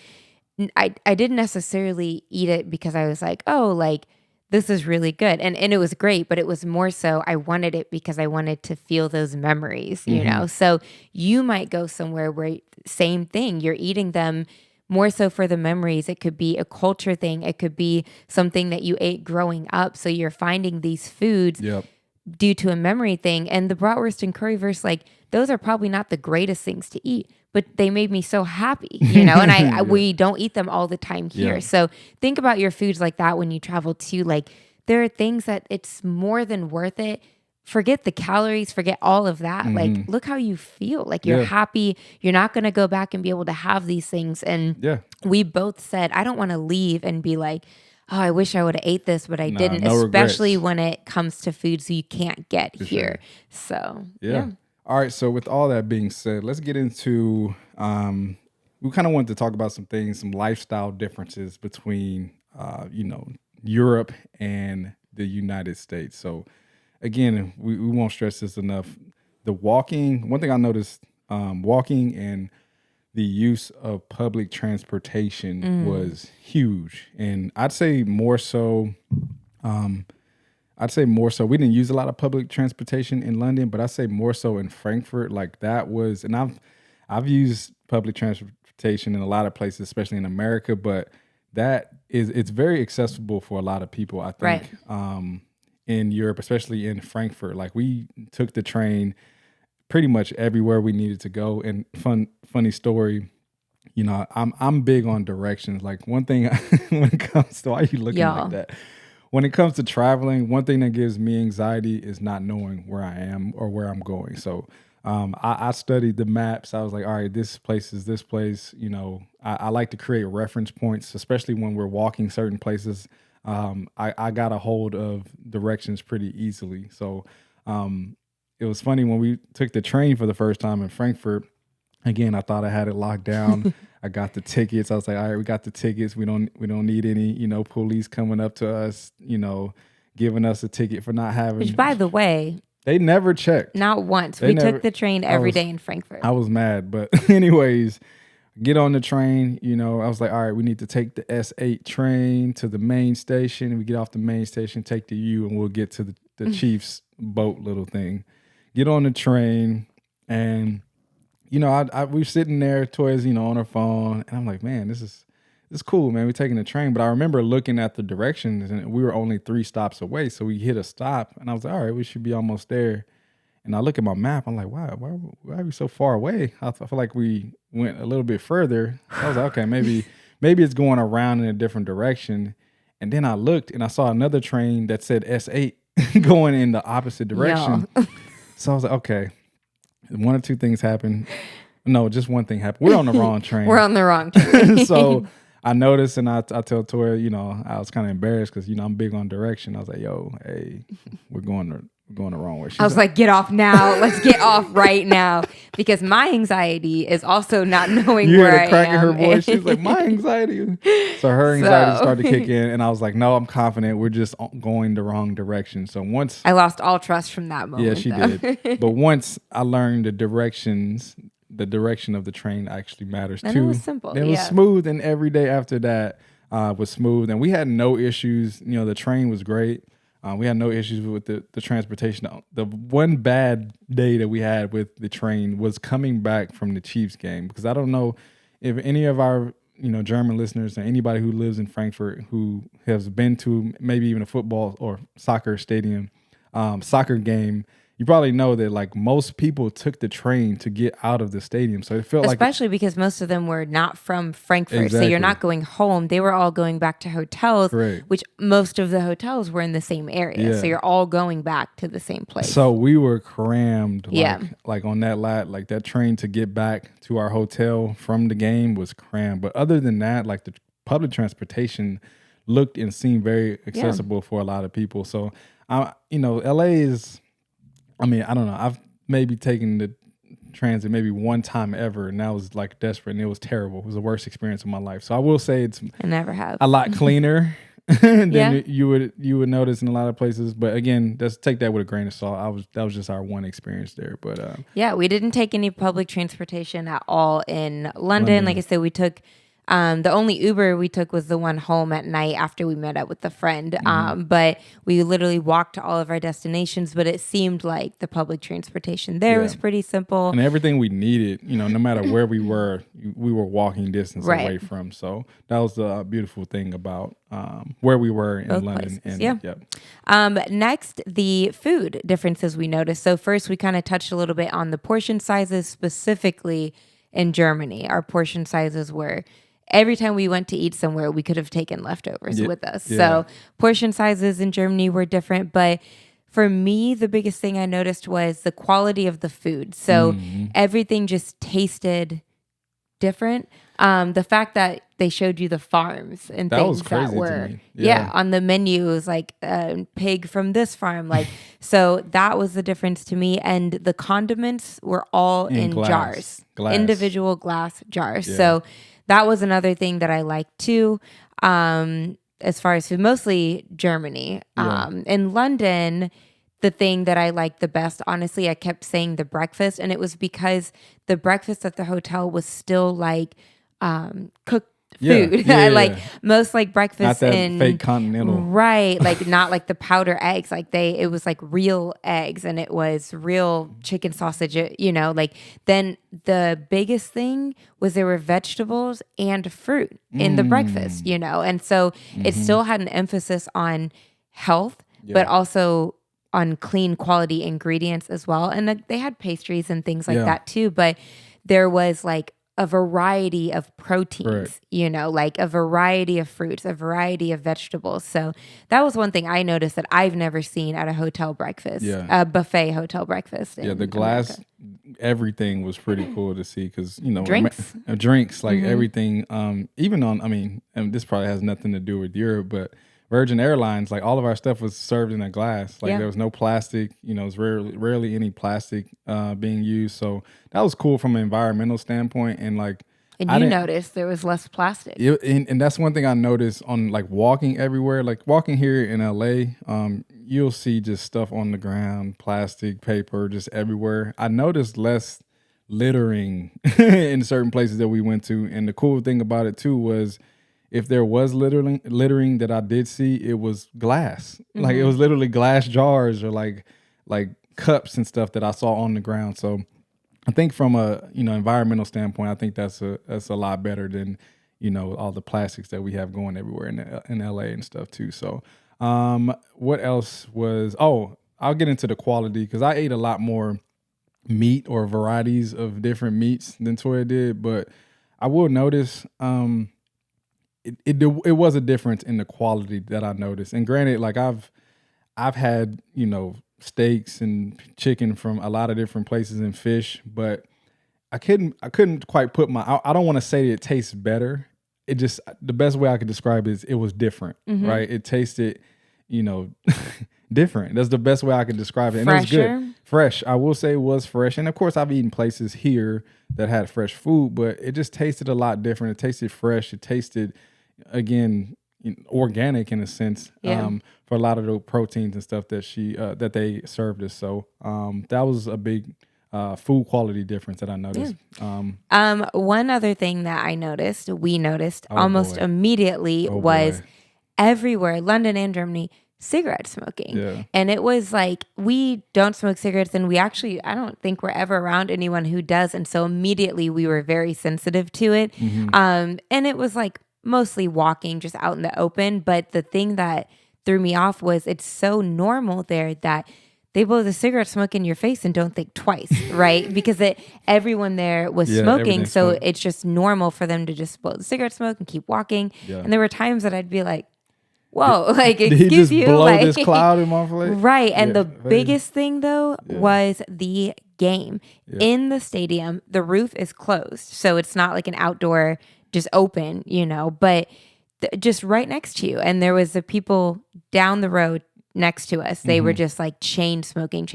I didn't necessarily eat it because I was like, oh, like this is really good. And it was great, but it was more so I wanted it because I wanted to feel those memories, So you might go somewhere where same thing, you're eating them more so for the memories. It could be a culture thing. It could be something that you ate growing up. So you're finding these foods due to a memory thing. And the bratwurst and currywurst, like those are probably not the greatest things to eat, but they made me so happy, and we don't eat them all the time here. So think about your foods like that when you travel too. Like there are things that it's more than worth it. Forget the calories, forget all of that. Like look how you feel. Like you're happy. You're not going to go back and be able to have these things. And we both said, I don't want to leave and be like, oh, I wish I would have ate this, but I didn't, no especially regrets. when it comes to foods you can't get For here. sure. So, Yeah. All right. So with all that being said, let's get into, we kind of wanted to talk about some things, some lifestyle differences between, Europe and the United States. So again, we won't stress this enough. One thing I noticed, walking and the use of public transportation was huge. And I'd say more so, we didn't use a lot of public transportation in London, but I'd say more so in Frankfurt. Like that was, and I've used public transportation in a lot of places, especially in America, but it's very accessible for a lot of people, I think. Right. In Europe, especially in Frankfurt. Like we took the train pretty much everywhere we needed to go. And funny story, I'm big on directions. Like one thing when it comes to, why are you looking like that? When it comes to traveling, one thing that gives me anxiety is not knowing where I am or where I'm going. So I studied the maps. I was like, all right, this place is this place. I like to create reference points, especially when we're walking certain places. I got a hold of directions pretty easily. So it was funny when we took the train for the first time in Frankfurt. Again, I thought I had it locked down. I got the tickets. I was like, all right, we got the tickets. We don't need any, police coming up to us, giving us a ticket for not having. Which, by the way, they never checked. Not once. We took the train every day in Frankfurt. I was mad, but anyways, get on the train. I was like, all right, we need to take the S8 train to the main station. We get off the main station, take the U, and we'll get to the Chiefs boat little thing. Get on the train, and we were sitting there, Toya's, on her phone, and I'm like, man, this is cool, man. We're taking the train. But I remember looking at the directions, and we were only 3 stops away. So we hit a stop, and I was like, all right, we should be almost there. And I look at my map. I'm like, wow, why are we so far away? I feel like we went a little bit further. I was like, okay, maybe it's going around in a different direction. And then I looked, and I saw another train that said S8 going in the opposite direction. So I was like, okay, one or two things happened. No, just one thing happened. We're on the wrong train. We're on the wrong train. So I noticed, and I tell Toya, I was kind of embarrassed because, I'm big on direction. I was like, yo, hey, we're going the wrong way. I was like, get off now. Let's get off right now. Because my anxiety is also not knowing where I am. You heard a crack in her voice. She was like, my anxiety. So her anxiety started to kick in. And I was like, no, I'm confident. We're just going the wrong direction. So once I lost all trust from that moment. Yeah, she did. But once I learned the direction of the train actually matters too. And it was simple. It was smooth. And every day after that was smooth. And we had no issues. The train was great. We had no issues with the transportation. The one bad day that we had with the train was coming back from the Chiefs game, because I don't know if any of our German listeners or anybody who lives in Frankfurt who has been to maybe even a football or soccer game. You probably know that like most people took the train to get out of the stadium. So it felt especially because most of them were not from Frankfurt. Exactly. So you're not going home. They were all going back to hotels, Correct. Which most of the hotels were in the same area. Yeah. So you're all going back to the same place. So we were crammed like on that train to get back to our hotel from the game was crammed. But other than that, like the public transportation looked and seemed very accessible for a lot of people. So, LA is... I don't know. I've maybe taken the transit maybe one time ever, and that was like desperate, and it was terrible. It was the worst experience of my life. So I will say I never have a lot cleaner than you would notice in a lot of places. But again, take that with a grain of salt. That was just our one experience there. But we didn't take any public transportation at all in London. Like I said, we took. The only Uber we took was the one home at night after we met up with a friend. But we literally walked to all of our destinations, but it seemed like the public transportation there was pretty simple. And everything we needed, no matter where we were walking distance away from. So that was the beautiful thing about where we were in both London. Places. Next, the food differences we noticed. So first, we kind of touched a little bit on the portion sizes, specifically in Germany. Our portion sizes were... Every time we went to eat somewhere, we could have taken leftovers with us. Yeah. So portion sizes in Germany were different. But for me, the biggest thing I noticed was the quality of the food. So everything just tasted different. The fact that they showed you the farms and that things was crazy that were, to me. On the menu. It was like a pig from this farm. Like, so that was the difference to me. And the condiments were all in jars, individual glass jars. Yeah. So that was another thing that I liked too. As far as food, mostly Germany. In London, the thing that I liked the best, honestly, I kept saying the breakfast, and it was because the breakfast at the hotel was still like cooked food. Most like breakfast not that in fake continental, right? Like not like the powder eggs. Like it was like real eggs, and it was real chicken sausage. Like then the biggest thing was there were vegetables and fruit in the breakfast. And so it still had an emphasis on health, but also on clean quality ingredients as well. And they had pastries and things like that too, but there was like a variety of proteins, like a variety of fruits, a variety of vegetables. So that was one thing I noticed that I've never seen at a hotel breakfast, a buffet hotel breakfast. The glass, everything was pretty cool to see because, drinks, like everything, even and this probably has nothing to do with Europe, but Virgin Airlines, like all of our stuff was served in a glass. Like there was no plastic, it was rarely any plastic being used. So that was cool from an environmental standpoint. And like, and you noticed there was less plastic. And that's one thing I noticed on like walking everywhere, like walking here in LA, you'll see just stuff on the ground, plastic, paper, just everywhere. I noticed less littering in certain places that we went to. And the cool thing about it too was, if there was littering that I did see, it was glass. Like it was literally glass jars or like cups and stuff that I saw on the ground. So I think from a environmental standpoint, I think that's a lot better than all the plastics that we have going everywhere in LA and stuff too. So what else was? Oh, I'll get into the quality because I ate a lot more meat or varieties of different meats than Toya did, but I will notice. It was a difference in the quality that I noticed. And granted, like I've had, steaks and chicken from a lot of different places and fish, but I couldn't quite put I don't want to say it tastes better. It just, the best way I could describe it is it was different, right? It tasted, different. That's the best way I could describe it. And Fresher. It was good. Fresh. I will say it was fresh. And of course I've eaten places here that had fresh food, but it just tasted a lot different. It tasted fresh. It tasted, again, organic in a sense, for a lot of the proteins and stuff that that they served us. So that was a big food quality difference that I noticed. One other thing that we noticed almost immediately was everywhere, London and Germany, cigarette smoking. Yeah. And it was like, we don't smoke cigarettes, and I don't think we're ever around anyone who does. And so immediately we were very sensitive to it. And it was like mostly walking just out in the open. But the thing that threw me off was it's so normal there that they blow the cigarette smoke in your face and don't think twice, right? Because everyone there was smoking. So it's just normal for them to just blow the cigarette smoke and keep walking. Yeah. And there were times that I'd be like, whoa, like, excuse you. Did he just blow this cloud in my face? Right. And the biggest thing, though, was the game. Yeah. In the stadium, the roof is closed. So it's not like an outdoor, just open, but just right next to you. And there was the people down the road next to us. They were just like chain smoking.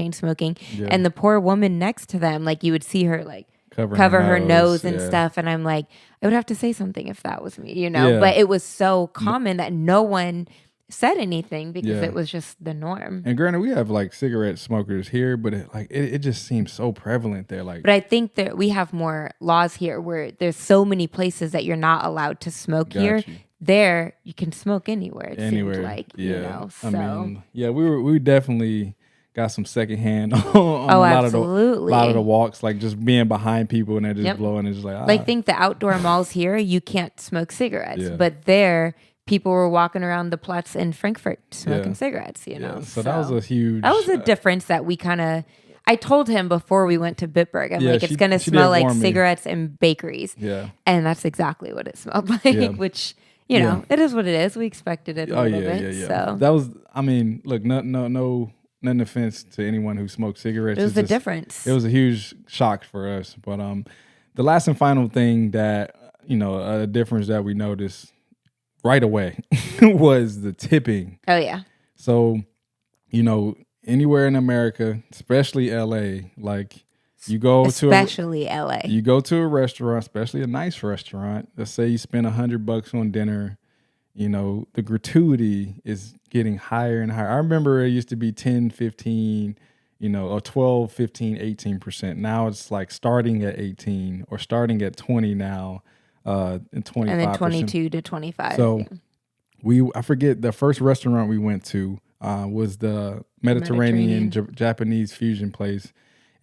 Yeah. And the poor woman next to them, like you would see her like cover her nose and stuff. And I'm like, I would have to say something if that was me, but it was so common that no one said anything because it was just the norm. And granted, we have like cigarette smokers here, but it just seems so prevalent there. Like, but I think that we have more laws here where there's so many places that you're not allowed to smoke here. There, you can smoke anywhere. It seemed like, So we definitely got some secondhand on a lot of the walks, like just being behind people and they're just blowing. It's just like, I think the outdoor malls here, you can't smoke cigarettes, but there, people were walking around the Platz in Frankfurt smoking cigarettes. So that was a difference that we kind of. I told him before we went to Bitburg, I'm like, it's going to smell like cigarettes and bakeries. Yeah. And that's exactly what it smelled like, which, it is what it is. We expected it a little bit. So that was, look, nothing offense to anyone who smoked cigarettes. It was the difference. It was a huge shock for us. But the last and final thing that, a difference that we noticed right away was the tipping. Oh yeah. So, anywhere in America, especially LA, like you go especially LA. You go to a restaurant, especially a nice restaurant. Let's say you spend $100 on dinner. The gratuity is getting higher and higher. I remember it used to be 10, 15, or 12, 15, 18%. Now it's like starting at 18 or starting at 20 now, and 25%. And then 22 to 25. So I forget the first restaurant we went to was the Mediterranean. Japanese fusion place.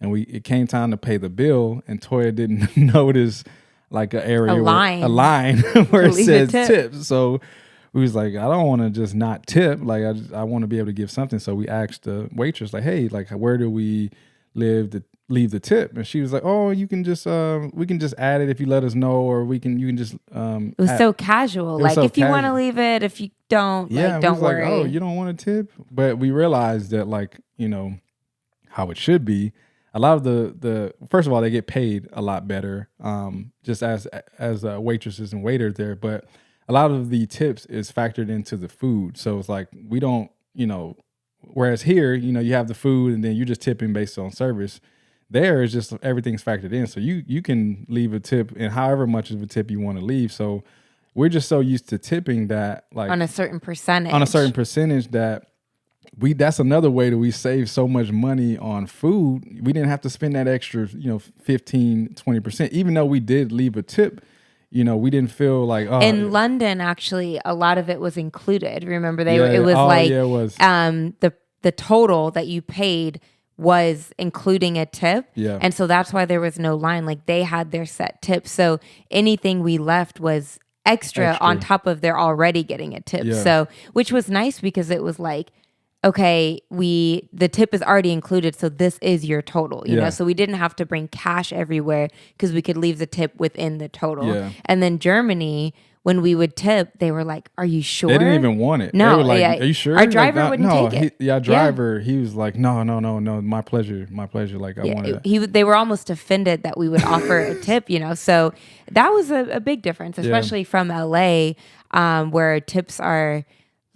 And it came time to pay the bill, and Toya didn't notice like a line where it says tip. So we was like, I don't want to just not tip. Like I want to be able to give something. So we asked the waitress, like, hey, like where do we leave the tip? And she was like, oh, you can just we can just add it if you let us know, or you can just it was so casual. Like if you want to leave it, if you don't, don't worry. Like, oh, you don't want to tip? But we realized that how it should be. A lot of the first of all, they get paid a lot better, just as waitresses and waiters there. But a lot of the tips is factored into the food, so it's like we don't, Whereas here, you have the food and then you're just tipping based on service. There is just everyth's factored in, so you can leave a tip and however much of a tip you want to leave. So we're just so used to tipping that like on a certain percentage that. That's another way that we save so much money on food. We didn't have to spend that extra, 15, 20%, even though we did leave a tip. We didn't feel like, oh. In London, actually, a lot of it was included. Remember, it was the total that you paid was including a tip. Yeah. And so that's why there was no line. Like they had their set tips. So anything we left was extra on top of they're already getting a tip. Yeah. So, which was nice because it was like, okay, the tip is already included, so this is your total, you know? So we didn't have to bring cash everywhere because we could leave the tip within the total. Yeah. And then Germany, when we would tip, they were like, are you sure? They didn't even want it. No. They were like, are you sure? Our driver wouldn't take it. Our driver, he was like, no, my pleasure. Like, I wanted it. They were almost offended that we would offer a tip, So that was a big difference, especially from LA, where tips are...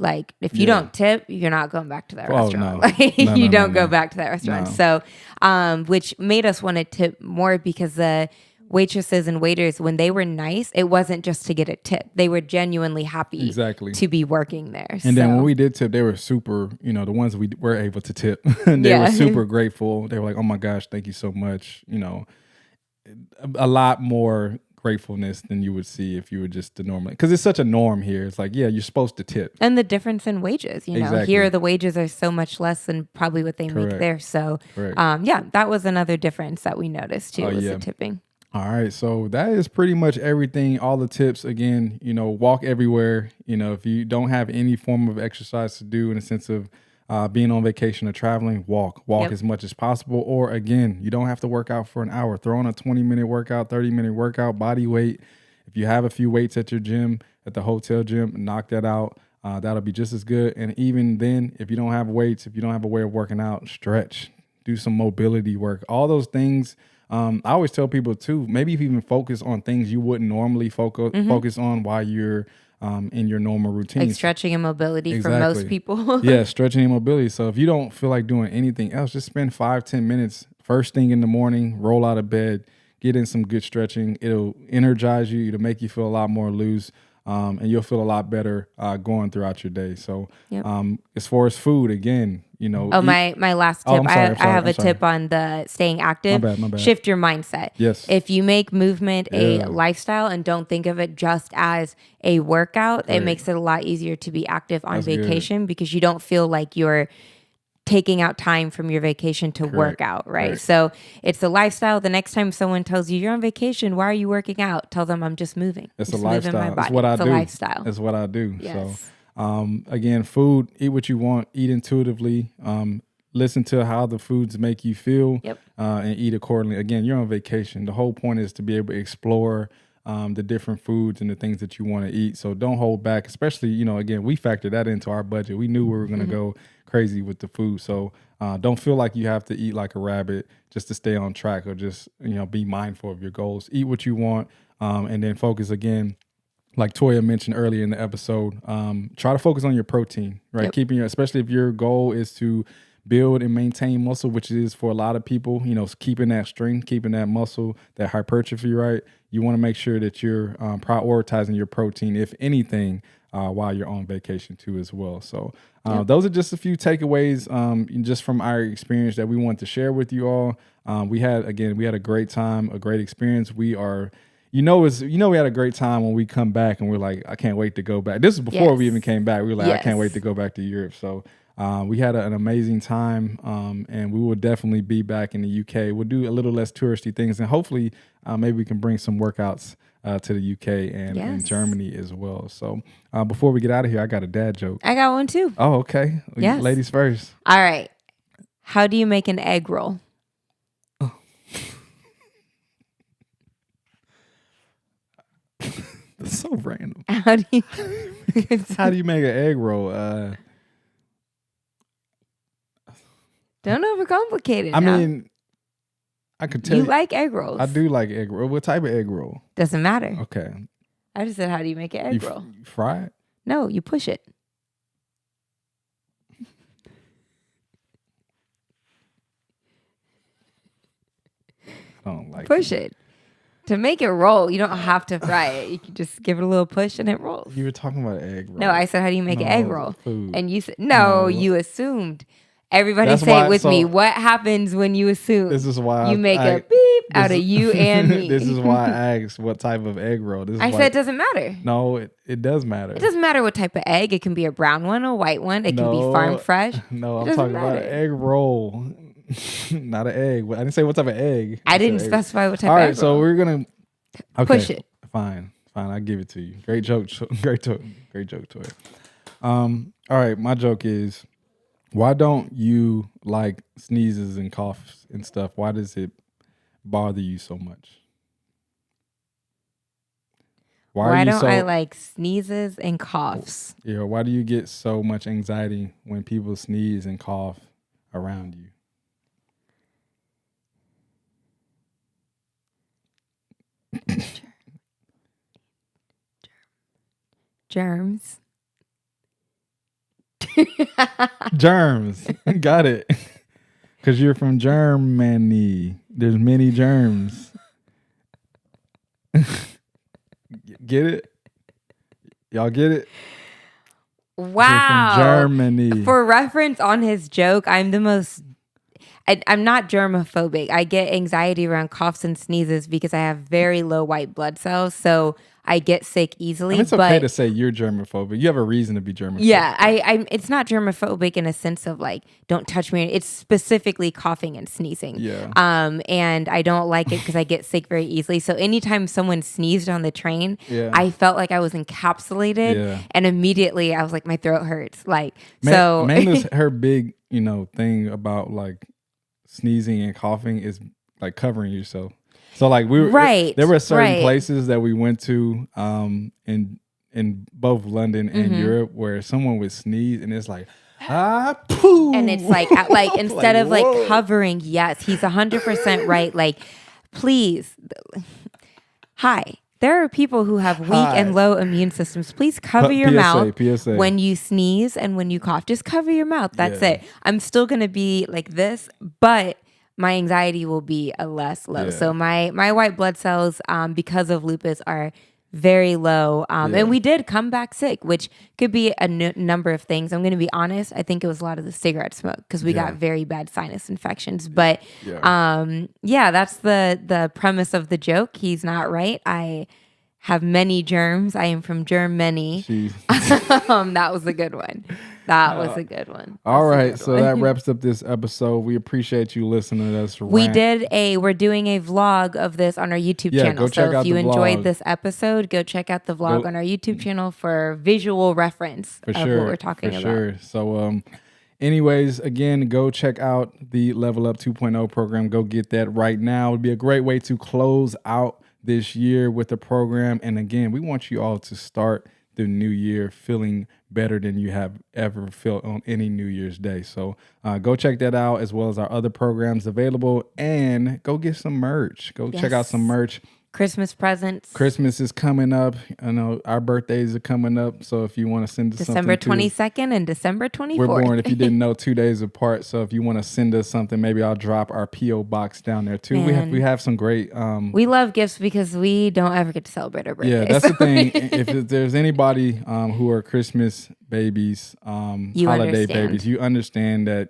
Like, if you don't tip, you're not going back to that restaurant. No. You don't go back to that restaurant. No. So, which made us want to tip more because the waitresses and waiters, when they were nice, it wasn't just to get a tip. They were genuinely happy to be working there. And then when we did tip, they were super, the ones we were able to tip, they were super grateful. They were like, oh my gosh, thank you so much. A lot more gratefulness than you would see if you were just the normal, because it's such a norm here. It's like, you're supposed to tip. And the difference in wages, here the wages are so much less than probably what they make there. So that was another difference that we noticed too, was the tipping. All right, so that is pretty much everything. All the tips, again, walk everywhere. If you don't have any form of exercise to do in a sense of being on vacation or traveling, walk as much as possible. Or again, you don't have to work out for an hour. Throw on a 20-minute workout, 30-minute workout, body weight. If you have a few weights at your gym, at the hotel gym, knock that out. That'll be just as good. And even then, if you don't have weights, if you don't have a way of working out, stretch, do some mobility work, all those things. I always tell people too, maybe if you even focus on things you wouldn't normally focus on while you're in your normal routine. Like stretching and mobility for most people. Yeah, stretching and mobility. So if you don't feel like doing anything else, just spend 5-10 minutes first thing in the morning, roll out of bed, get in some good stretching. It'll energize you. It'll make you feel a lot more loose. And you'll feel a lot better going throughout your day. So as far as food, again, my last tip. I have a tip on the staying active. My bad. Shift your mindset. Yes. If you make movement a lifestyle and don't think of it just as a workout, it makes it a lot easier to be active on vacation because you don't feel like you're taking out time from your vacation to work out, right? So it's a lifestyle. The next time someone tells you you're on vacation, why are you working out? Tell them I'm just moving. It's just a lifestyle. It's what I do. It's a lifestyle. It's what I do. Yes. So again, food, eat what you want, eat intuitively, listen to how the foods make you feel, and eat accordingly. Again, you're on vacation. The whole point is to be able to explore the different foods and the things that you want to eat. So don't hold back, especially, again, we factored that into our budget. We knew we were going to go crazy with the food. So don't feel like you have to eat like a rabbit just to stay on track, or just, be mindful of your goals. Eat what you want, and then focus again. Like Toya mentioned earlier in the episode, try to focus on your protein, right? Yep. Keeping especially if your goal is to build and maintain muscle, which is for a lot of people, keeping that strength, keeping that muscle, that hypertrophy, right? You want to make sure that you're prioritizing your protein, if anything, while you're on vacation too as well. So those are just a few takeaways just from our experience that we want to share with you all. We had a great time, a great experience. We are... we had a great time when we come back and we're like, I can't wait to go back. This is before we even came back. We were like, I can't wait to go back to Europe. So we had an amazing time, and we will definitely be back in the UK. We'll do a little less touristy things, and hopefully maybe we can bring some workouts to the UK and Germany as well. So before we get out of here, I got a dad joke. I got one too. Oh, okay. Yes. Ladies first. All right. How do you make an egg roll? That's so random. How do you make an egg roll? Don't overcomplicate it. I mean, I could tell you like egg rolls. I do like egg roll. What type of egg roll? Doesn't matter. Okay. I just said, how do you make an egg roll? You fry it? No, you push it. I don't like push it. To make it roll, you don't have to fry it. You can just give it a little push and it rolls. You were talking about an egg roll. No, I said, how do you make an egg roll? Food. And you said, no, you assumed. Everybody say it with me. What happens when you assume? This is why you make a beep out of you and me. This is why I asked what type of egg roll. I said it doesn't matter. No, it does matter. It doesn't matter what type of egg. It can be a brown one, a white one. It can be farm fresh. No, I'm talking about an egg roll. Not an egg. I didn't say what type of egg. I didn't specify what type of egg. All right, so we're going to push it. Fine. I'll give it to you. Great joke. Great joke, Toya. All right, my joke is, why don't you like sneezes and coughs and stuff? Why does it bother you so much? Why don't I like sneezes and coughs? Yeah, why do you get so much anxiety when people sneeze and cough around you? Germs. Germs. Got it. Because you're from Germany. There's many germs. Get it? Y'all get it? Wow. From Germany. For reference on his joke, I'm not germophobic. I get anxiety around coughs and sneezes because I have very low white blood cells. So I get sick easily. I mean, it's okay to say you're germophobic. You have a reason to be germophobic. Yeah, it's not germophobic in a sense of like, don't touch me. It's specifically coughing and sneezing. Yeah. And I don't like it because I get sick very easily. So anytime someone sneezed on the train, I felt like I was encapsulated. Yeah. And immediately I was like, my throat hurts. Amanda's her big, thing about like sneezing and coughing is like covering yourself. So like there were certain places that we went to in both London and Europe where someone would sneeze and it's like, poo. And it's like instead of like covering, yes, he's 100% right. Like, please, hi. There are people who have weak and low immune systems. Please cover your mouth when you sneeze and when you cough. Just cover your mouth. That's it. I'm still going to be like this, but my anxiety will be a less low. Yeah. So my white blood cells, because of lupus, are very low. And we did come back sick, which could be a number of things. I'm going to be honest. I think it was a lot of the cigarette smoke because we got very bad sinus infections. But that's the premise of the joke. He's not right. I have many germs. I am from Germany. That was a good one. That was a good one. All right, so that wraps up this episode. We appreciate you listening to us. We're doing a vlog of this on our YouTube channel. So if you enjoyed this episode, go check out the vlog on our YouTube channel for visual reference of what we're talking about. For sure. So anyways, again, go check out the Level Up 2.0 program. Go get that right now. It would be a great way to close out this year with the program. And again, we want you all to start the new year feeling better than you have ever felt on any New Year's Day. So go check that out, as well as our other programs available, and go get some merch. Go check out some merch. Christmas presents. Christmas is coming up. I know our birthdays are coming up. So if you want to send us December something 22nd and December 24th. We're born, if you didn't know, 2 days apart. So if you want to send us something, maybe I'll drop our P.O. box down there too. Man. We have some great... we love gifts because we don't ever get to celebrate our birthdays. Yeah, that's the thing. If there's anybody who are Christmas babies, holiday babies, you understand that,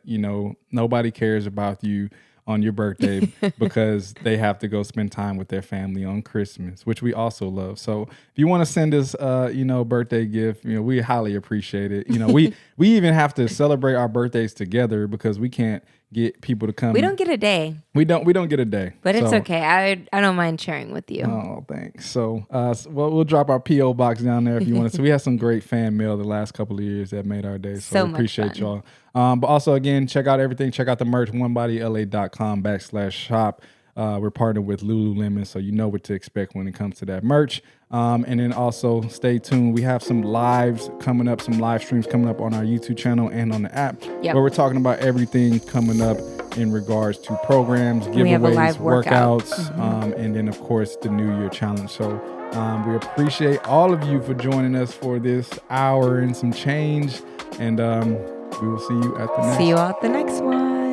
nobody cares about you on your birthday because they have to go spend time with their family on Christmas, which we also love. So if you want to send us birthday gift, we highly appreciate it. We even have to celebrate our birthdays together because we can't get people to come. We don't get a day. We don't get a day. But it's okay. I don't mind sharing with you. Oh, thanks. So we'll drop our P.O. box down there if you want to. So we had some great fan mail the last couple of years that made our day. So we appreciate y'all. But also, again, check out everything. Check out the merch, onebodyla.com/shop. We're partnered with Lululemon, so you know what to expect when it comes to that merch. And then also stay tuned. We have some lives coming up, some live streams coming up on our YouTube channel and on the app, where we're talking about everything coming up in regards to programs, giveaways, workouts, and then, of course, the New Year Challenge. So we appreciate all of you for joining us for this hour and some change. And we will see you at the next one. See you at the next one.